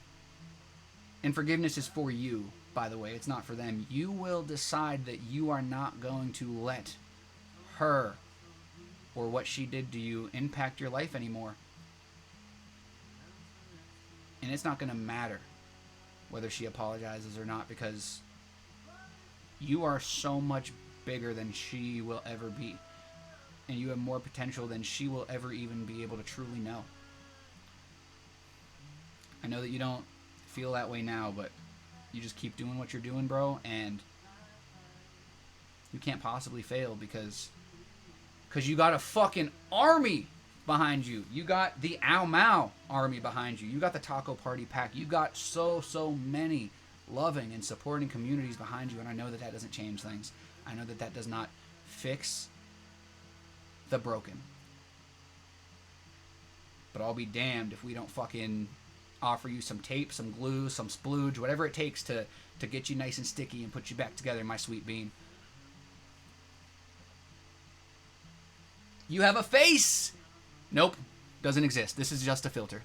forgiveness is for you, by the way. It's not for them. You will decide that you are not going to let her or what she did to you impact your life anymore. And it's not going to matter whether she apologizes or not, because you are so much bigger than she will ever be. And you have more potential than she will ever even be able to truly know. I know that you don't feel that way now, but you just keep doing what you're doing, bro, and you can't possibly fail because you got a fucking army behind you. You got the Ow Mau army behind you. You got the Taco Party Pack. You got so many loving and supporting communities behind you, and I know that doesn't change things. I know that does not fix the broken. But I'll be damned if we don't fucking offer you some tape, some glue, some splooge, whatever it takes to get you nice and sticky and put you back together, my sweet bean. You have a face! Nope, doesn't exist. This is just a filter.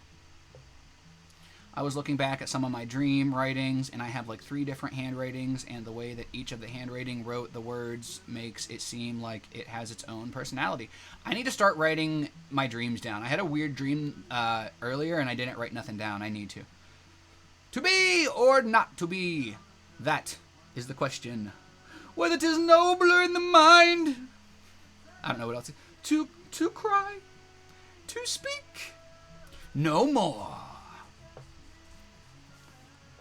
I was looking back at some of my dream writings, and I have like 3 different handwritings, and the way that each of the handwriting wrote the words makes it seem like it has its own personality. I need to start writing my dreams down. I had a weird dream earlier, and I didn't write nothing down. I need to. To be or not to be? That is the question. Whether 'tis nobler in the mind. I don't know what else. To cry. To speak. No more.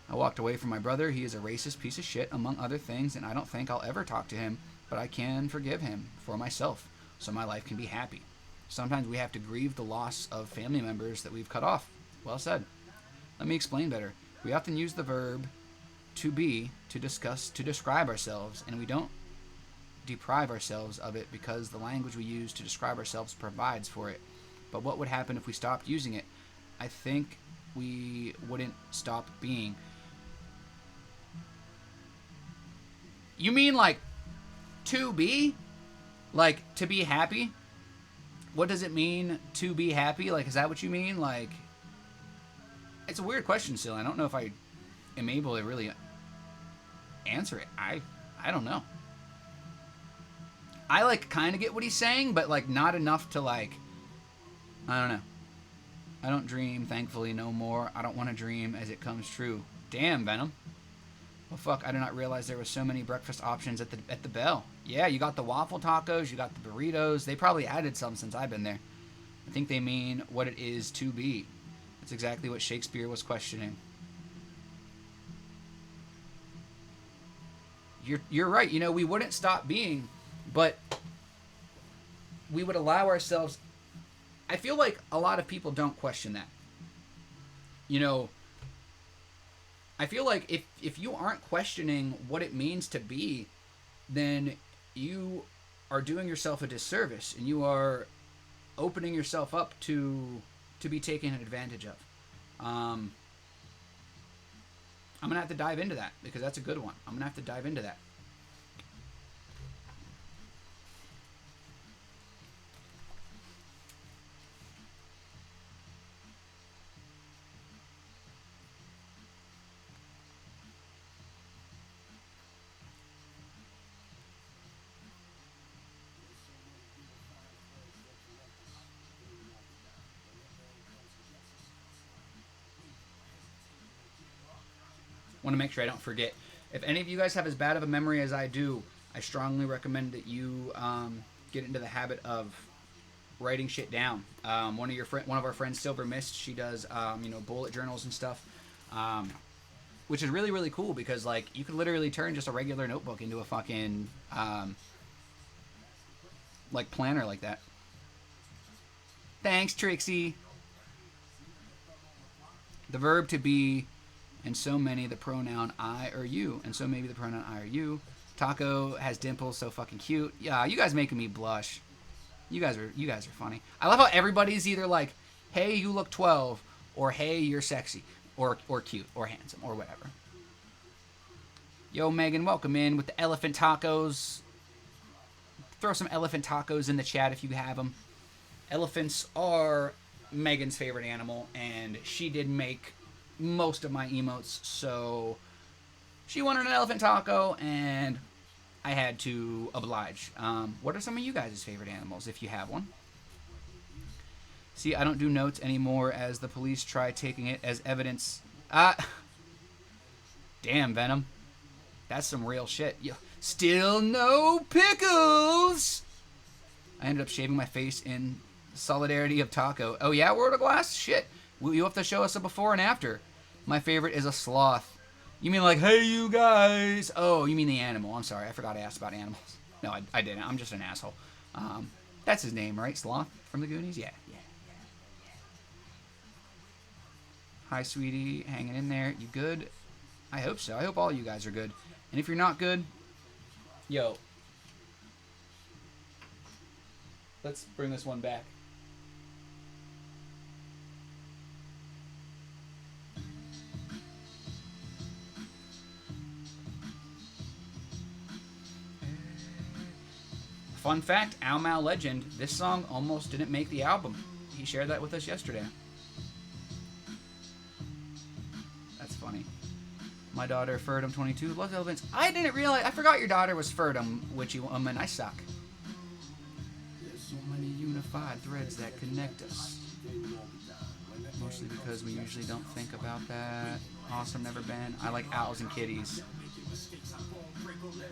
I walked away from my brother. He is a racist piece of shit, among other things, and I don't think I'll ever talk to him, but I can forgive him for myself, so my life can be happy. Sometimes we have to grieve the loss of family members that we've cut off. Well said. Let me explain better. We often use the verb to be to describe ourselves, and we don't deprive ourselves of it because the language we use to describe ourselves provides for it. But what would happen if we stopped using it? I think we wouldn't stop being. You mean like to be? Like to be happy? What does it mean to be happy? Like, is that what you mean? Like, it's a weird question still. I don't know if I am able to really answer it. I don't know. I like kind of get what he's saying, but like not enough to like, I don't know. I don't dream, thankfully, no more. I don't want to dream as it comes true. Damn, Venom. Well, fuck, I did not realize there were so many breakfast options at the Bell. Yeah, you got the waffle tacos, you got the burritos. They probably added some since I've been there. I think they mean what it is to be. That's exactly what Shakespeare was questioning. You're right. You know, we wouldn't stop being, but we would allow ourselves. I feel like a lot of people don't question that. You know, I feel like if you aren't questioning what it means to be, then you are doing yourself a disservice and you are opening yourself up to be taken advantage of. I'm going to have to dive into that because that's a good one. I'm going to have to dive into that. Want to make sure I don't forget. If any of you guys have as bad of a memory as I do, I strongly recommend that you get into the habit of writing shit down. One of our friends, Silver Mist, she does bullet journals and stuff, which is really really cool because like you could literally turn just a regular notebook into a fucking like planner like that. Thanks, Trixie. The verb to be. And so many the pronoun I or you. And so maybe the pronoun I or you. Taco has dimples, so fucking cute. Yeah, you guys making me blush. You guys are funny. I love how everybody's either like, hey, you look 12, or hey, you're sexy, or cute, or handsome, or whatever. Yo, Megan, welcome in with the elephant tacos. Throw some elephant tacos in the chat if you have them. Elephants are Megan's favorite animal, and she did make most of my emotes, so she wanted an elephant taco and I had to oblige. What are some of you guys' favorite animals if you have one? See, I don't do notes anymore as the police try taking it as evidence. Damn, Venom, that's some real shit. Still no pickles. I ended up shaving my face in solidarity of Taco. Oh yeah, World of Glass? Shit, you have to show us a before and after. My favorite is a sloth. You mean like, hey, you guys? Oh, you mean the animal. I'm sorry. I forgot to ask about animals. No, I didn't. I'm just an asshole. That's his name, right? Sloth from the Goonies? Yeah. Hi, sweetie. Hanging in there. You good? I hope so. I hope all you guys are good. And if you're not good, yo. Let's bring this one back. Fun fact, Ao Mao Legend, this song almost didn't make the album. He shared that with us yesterday. That's funny. My daughter, Ferdum 22, loves elephants. I didn't realize, I forgot your daughter was Ferdum, witchy woman. I suck. There's so many unified threads that connect us. Mostly because we usually don't think about that. Awesome, never been. I like owls and kitties.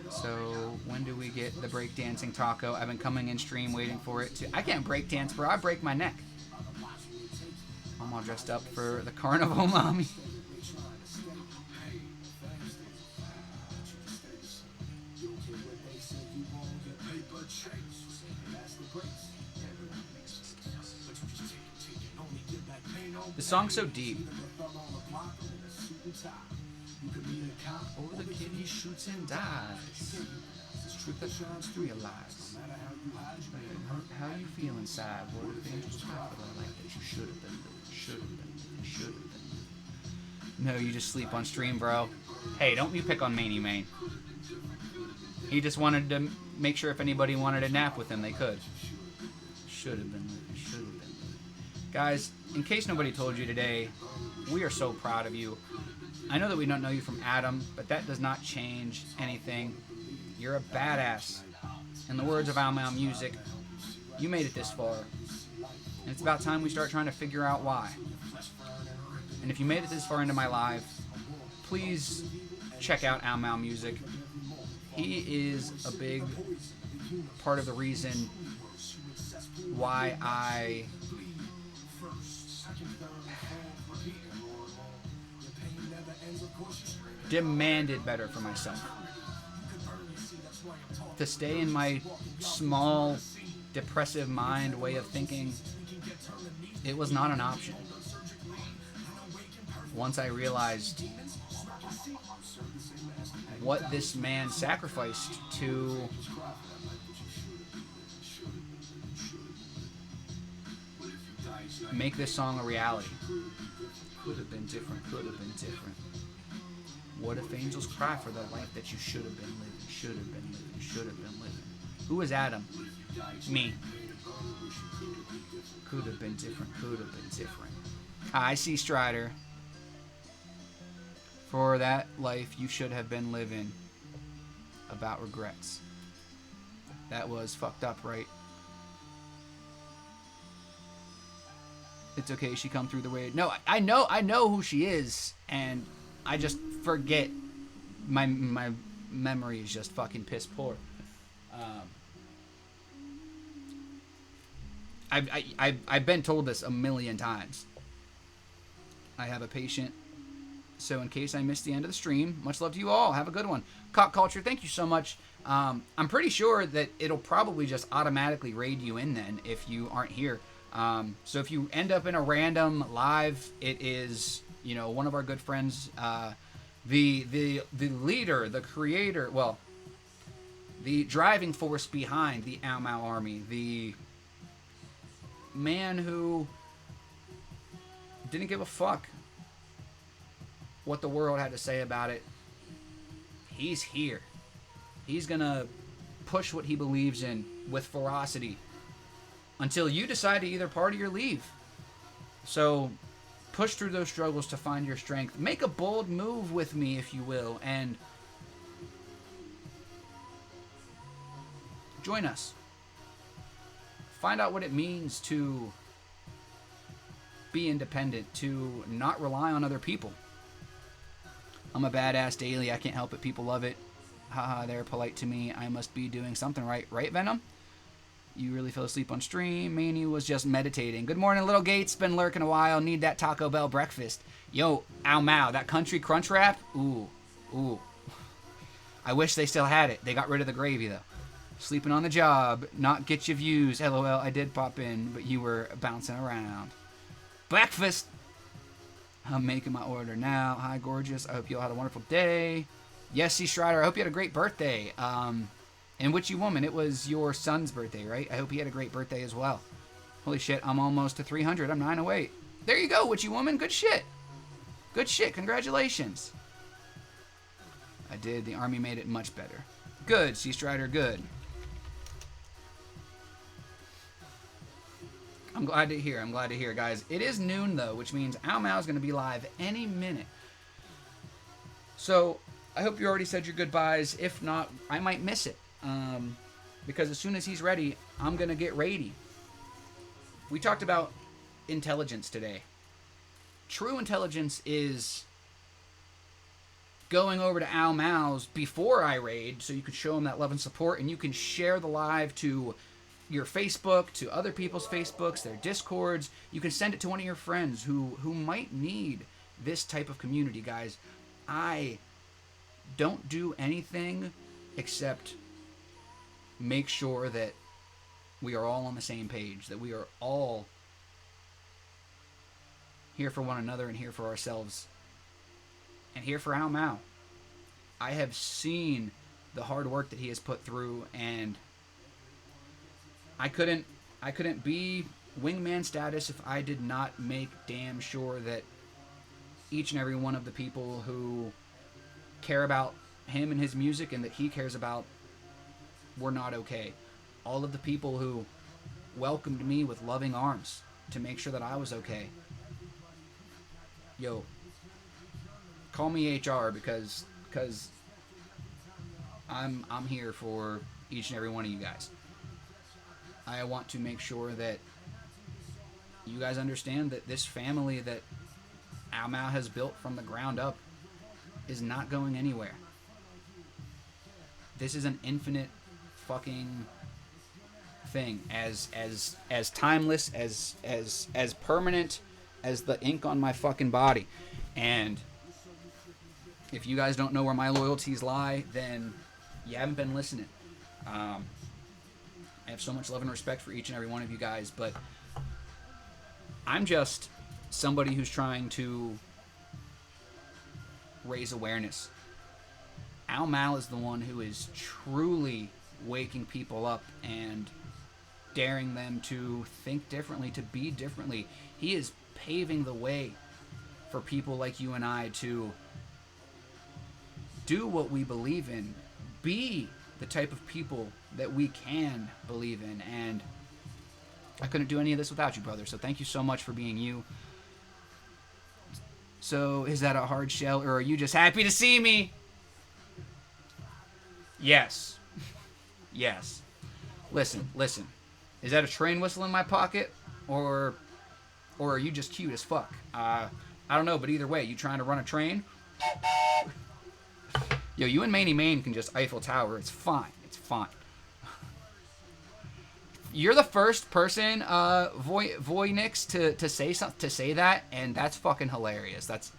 So when do we get the breakdancing taco? I've been coming in stream waiting for it to. I can't breakdance, bro. I break my neck. I'm all dressed up for the carnival, mommy. The song's so deep. Oh, the kitty shoots and dies. It's truth that shines through your lies. How you feel inside? What if angels cry for the life that you should have been living? Should have been living. Should have been living. No, you just sleep on stream, bro. Hey, don't you pick on Manny Main. He just wanted to make sure if anybody wanted a nap with him, they could. Should have been living. Should have been living. Guys, in case nobody told you today, we are so proud of you. I know that we don't know you from Adam, but that does not change anything. You're a badass. In the words of Ao Mau Music, you made it this far. And it's about time we start trying to figure out why. And if you made it this far into my live, please check out Ao Mau Music. He is a big part of the reason why I demanded better for myself. To stay in my small, depressive mind way of thinking, it was not an option. Once I realized what this man sacrificed to make this song a reality. Could have been different, could have been different. What if angels cry for the life that you should have been living, should have been living, should have been living? Who is Adam? Me. Could have been different, could have been different. I see Strider. For that life you should have been living. About regrets. That was fucked up, right? It's okay, she come through the way. No, I know who she is, and I just forget. My memory is just fucking piss poor. I've been told this a million times. I have a patient, so in case I miss the end of the stream, much love to you all. Have a good one. Cock Culture, thank you so much. I'm pretty sure that it'll probably just automatically raid you in then if you aren't here. So if you end up in a random live, it is, you know, one of our good friends, the leader, the creator, well, the driving force behind the Ao Mau Army, the man who didn't give a fuck what the world had to say about it. He's here. He's gonna push what he believes in with ferocity until you decide to either party or leave. So push through those struggles to find your strength. Make a bold move with me, if you will, and join us. Find out what it means to be independent, to not rely on other people. I'm a badass daily. I can't help it. People love it. Haha, they're polite to me. I must be doing something right. Right, Venom? You really fell asleep on stream. Manny was just meditating. Good morning, Little Gates. Been lurking a while. Need that Taco Bell breakfast. Yo, Ao Mau, that country crunch wrap? Ooh. Ooh. I wish they still had it. They got rid of the gravy, though. Sleeping on the job. Not get your views. LOL, I did pop in, but you were bouncing around. Breakfast! I'm making my order now. Hi, gorgeous. I hope you all had a wonderful day. Yes, C. Strider, I hope you had a great birthday. And Witchy Woman, it was your son's birthday, right? I hope he had a great birthday as well. Holy shit, I'm almost to 300. I'm 908. There you go, Witchy Woman. Good shit. Good shit. Congratulations. I did. The army made it much better. Good, C. Strider, good. I'm glad to hear. I'm glad to hear, guys. It is noon, though, which means Ao Mau is going to be live any minute. So, I hope you already said your goodbyes. If not, I might miss it. Because as soon as he's ready, I'm going to get raidy. We talked about intelligence today. True intelligence is going over to Ao Mau's before I raid, so you can show him that love and support, and you can share the live to your Facebook, to other people's Facebooks, their Discords. You can send it to one of your friends who might need this type of community, guys. I don't do anything except make sure that we are all on the same page, that we are all here for one another and here for ourselves and here for Ao Mau. I have seen the hard work that he has put through, and I couldn't be wingman status if I did not make damn sure that each and every one of the people who care about him and his music and that he cares about were not okay. All of the people who welcomed me with loving arms to make sure that I was okay. Yo, call me HR because I'm here for each and every one of you guys. I want to make sure that you guys understand that this family that Ao Mao has built from the ground up is not going anywhere. This is an infinite fucking thing, as timeless, as permanent as the ink on my fucking body. And if you guys don't know where my loyalties lie, then you haven't been listening. I have so much love and respect for each and every one of you guys, but I'm just somebody who's trying to raise awareness. Ao Mao is the one who is truly waking people up and daring them to think differently, to be differently. He is paving the way for people like you and I to do what we believe in, be the type of people that we can believe in. And I couldn't do any of this without you, brother, so thank you so much for being you. So, is that a hard shell, or are you just happy to see me? Yes. Yes. Listen. Is that a train whistle in my pocket, or are you just cute as fuck? I don't know, but either way, you trying to run a train? Yo, you and Manny Main can just Eiffel Tower. It's fine. It's fine. You're the first person, Voynix, to say that, and that's fucking hilarious. That's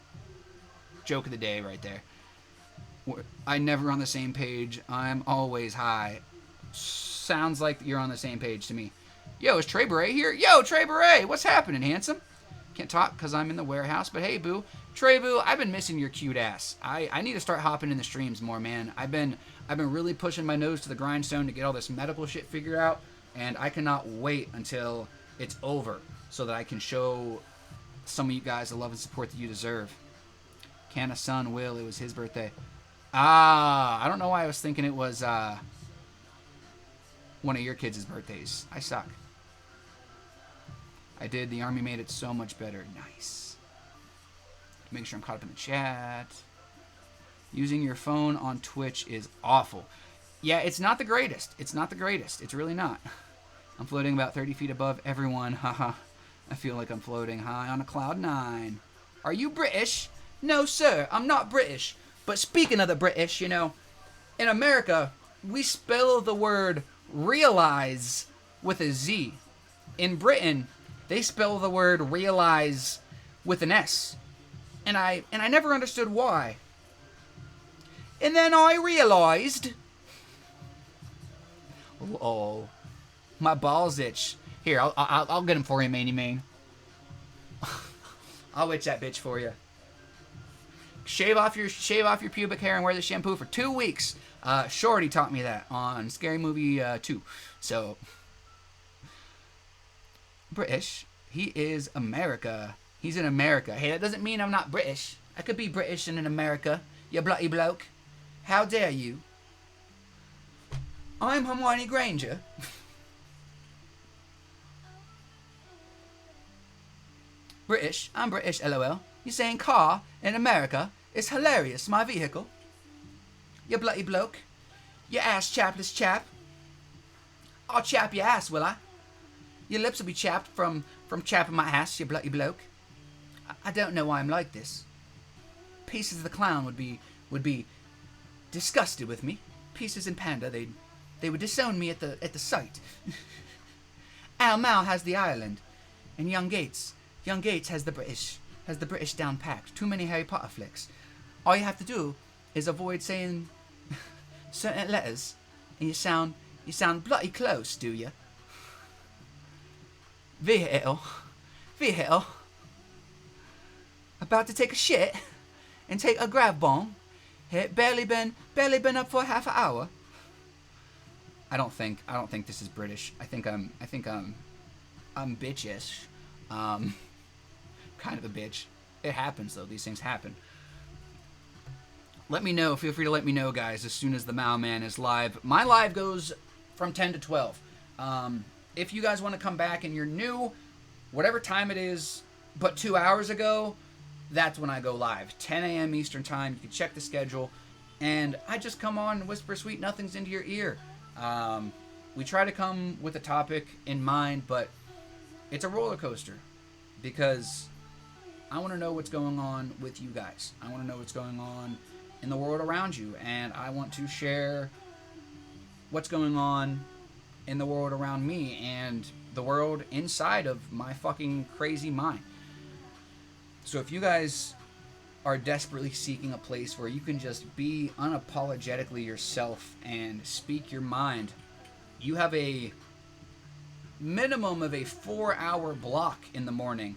joke of the day right there. I never on the same page. I'm always high. Sounds like you're on the same page to me. Yo, is Trey Beret here? Yo, Trey Beret, what's happening, handsome? Can't talk because I'm in the warehouse, but hey, boo. Trey, boo, I've been missing your cute ass. I need to start hopping in the streams more, man. I've been really pushing my nose to the grindstone to get all this medical shit figured out, and I cannot wait until it's over so that I can show some of you guys the love and support that you deserve. Can a son will? It was his birthday. I don't know why I was thinking it was one of your kids' birthdays. I suck. I did. The army made it so much better. Nice. Make sure I'm caught up in the chat. Using your phone on Twitch is awful. Yeah, it's not the greatest. It's not the greatest. It's really not. I'm floating about 30 feet above everyone. Haha. I feel like I'm floating high on a cloud 9. Are you British? No, sir. I'm not British. But speaking of the British, you know, in America, we spell the word realize with a Z. In Britain, they spell the word realize with an S. And I never understood why. And then I realized... Oh, my balls itch. Here, I'll get him for you, Manny Main. I'll itch that bitch for you. Shave off your pubic hair and wear the shampoo for 2 weeks. Shorty taught me that on Scary Movie 2. So, British. He is America. He's in America. Hey, that doesn't mean I'm not British. I could be British and in America. You bloody bloke. How dare you? I'm Hermione Granger. British. I'm British, LOL. You saying car in America is hilarious, my vehicle. You bloody bloke. You ass chapless chap. I'll chap your ass, will I? Your lips will be chapped from chapping my ass, you bloody bloke. I don't know why I'm like this. Pieces of the Clown would be disgusted with me. Pieces and Panda, they would disown me at the sight. Ao Mao has the Ireland, and Young Gates has the British down packed. Too many Harry Potter flicks. All you have to do is avoid saying certain letters, and you sound bloody close, do you? Vehicle. About to take a shit and take a grab bomb. It barely been up for half an hour. I don't think this is British. I think I'm bitchish. Kind of a bitch. It happens, though. These things happen. Let me know. Feel free to let me know, guys, as soon as the Mao Man is live. My live goes from 10 to 12. If you guys want to come back and you're new, whatever time it is, but 2 hours ago, that's when I go live. 10 a.m. Eastern Time. You can check the schedule. And I just come on and whisper sweet nothings into your ear. We try to come with a topic in mind, but it's a roller coaster. Because I want to know what's going on with you guys. I want to know what's going on in the world around you. And I want to share what's going on in the world around me and the world inside of my fucking crazy mind. So if you guys are desperately seeking a place where you can just be unapologetically yourself and speak your mind, you have a minimum of a 4-hour block in the morning.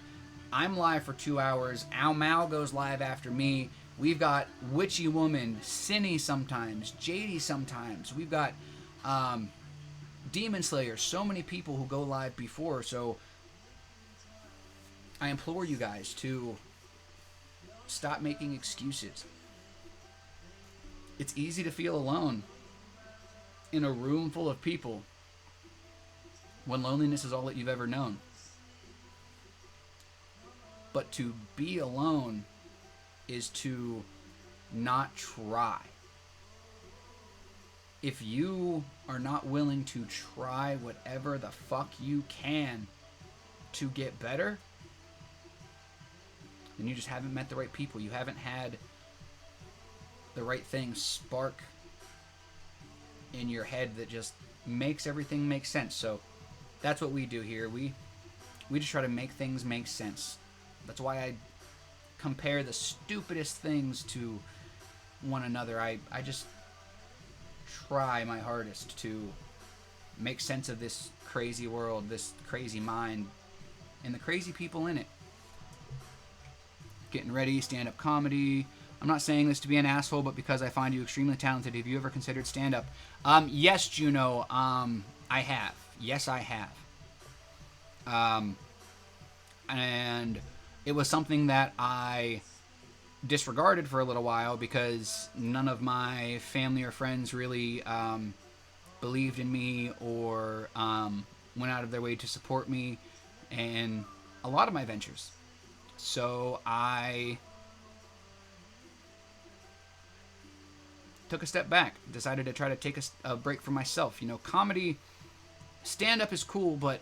I'm live for 2 hours. Al Mao goes live after me. We've got Witchy Woman, Cinny sometimes, JD sometimes. We've got Demon Slayer. So many people who go live before. So I implore you guys to stop making excuses. It's easy to feel alone in a room full of people when loneliness is all that you've ever known. But to be alone is to not try. If you are not willing to try whatever the fuck you can to get better, then you just haven't met the right people. You haven't had the right thing spark in your head that just makes everything make sense. So that's what we do here. We just try to make things make sense. That's why I compare the stupidest things to one another. I just try my hardest to make sense of this crazy world, this crazy mind, and the crazy people in it. Getting ready, stand-up comedy. I'm not saying this to be an asshole, but because I find you extremely talented. Have you ever considered stand-up? Yes, Juno. I have. Yes, I have. And it was something that I disregarded for a little while because none of my family or friends really believed in me or went out of their way to support me in a lot of my ventures. So I took a step back, decided to try to take a break for myself. You know, comedy, stand-up is cool, but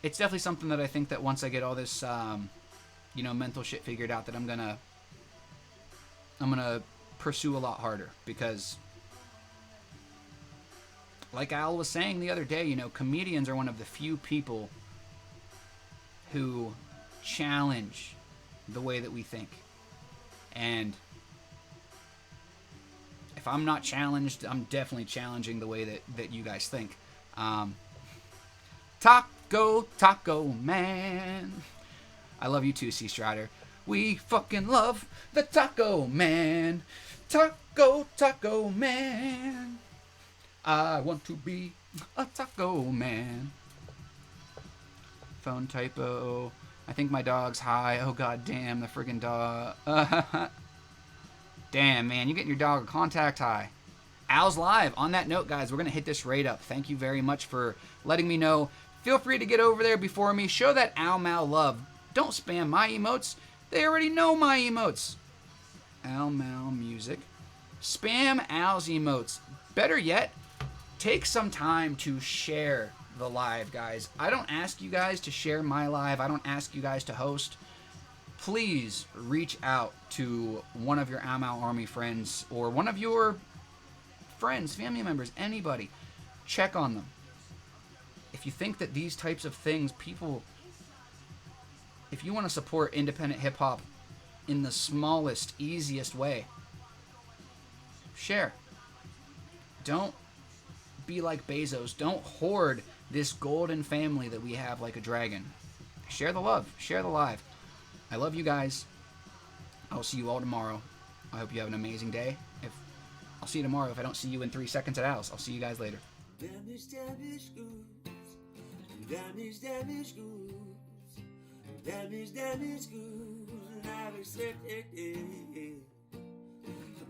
it's definitely something that I think that once I get all this, mental shit figured out, that I'm gonna pursue a lot harder. Because, like Al was saying the other day, comedians are one of the few people who challenge the way that we think. And if I'm not challenged, I'm definitely challenging the way that you guys think. Taco Man. I love you too, C. Strider. We fucking love the Taco Man. Taco Man. I want to be a Taco Man. Phone typo. I think my dog's high. Oh, god damn, the friggin' dog. Damn, man, you're getting your dog a contact high. Al's live. On that note, guys, we're going to hit this rate up. Thank you very much for letting me know. Feel free to get over there before me. Show that Al Mao love. Don't spam my emotes. They already know my emotes. Al Mao music. Spam Al's emotes. Better yet, take some time to share the live, guys. I don't ask you guys to share my live. I don't ask you guys to host. Please reach out to one of your Al Mao Army friends or one of your friends, family members, anybody. Check on them. If you think that these types of things, if you want to support independent hip-hop in the smallest, easiest way, share. Don't be like Bezos. Don't hoard this golden family that we have like a dragon. Share the love. Share the live. I love you guys. I'll see you all tomorrow. I hope you have an amazing day. If I'll see you tomorrow if I don't see you in 3 seconds at Al's. I'll see you guys later. Damaged, damaged goods. Damaged, damaged goods. Damaged, damaged goods. And I've accepted it.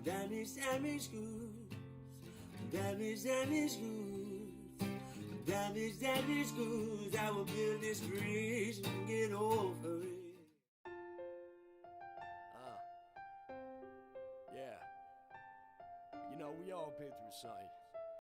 Damaged, damaged goods. Damaged, damaged goods. Damaged, damaged goods. I will build this bridge and get over it. Yeah. You know, we all been through something.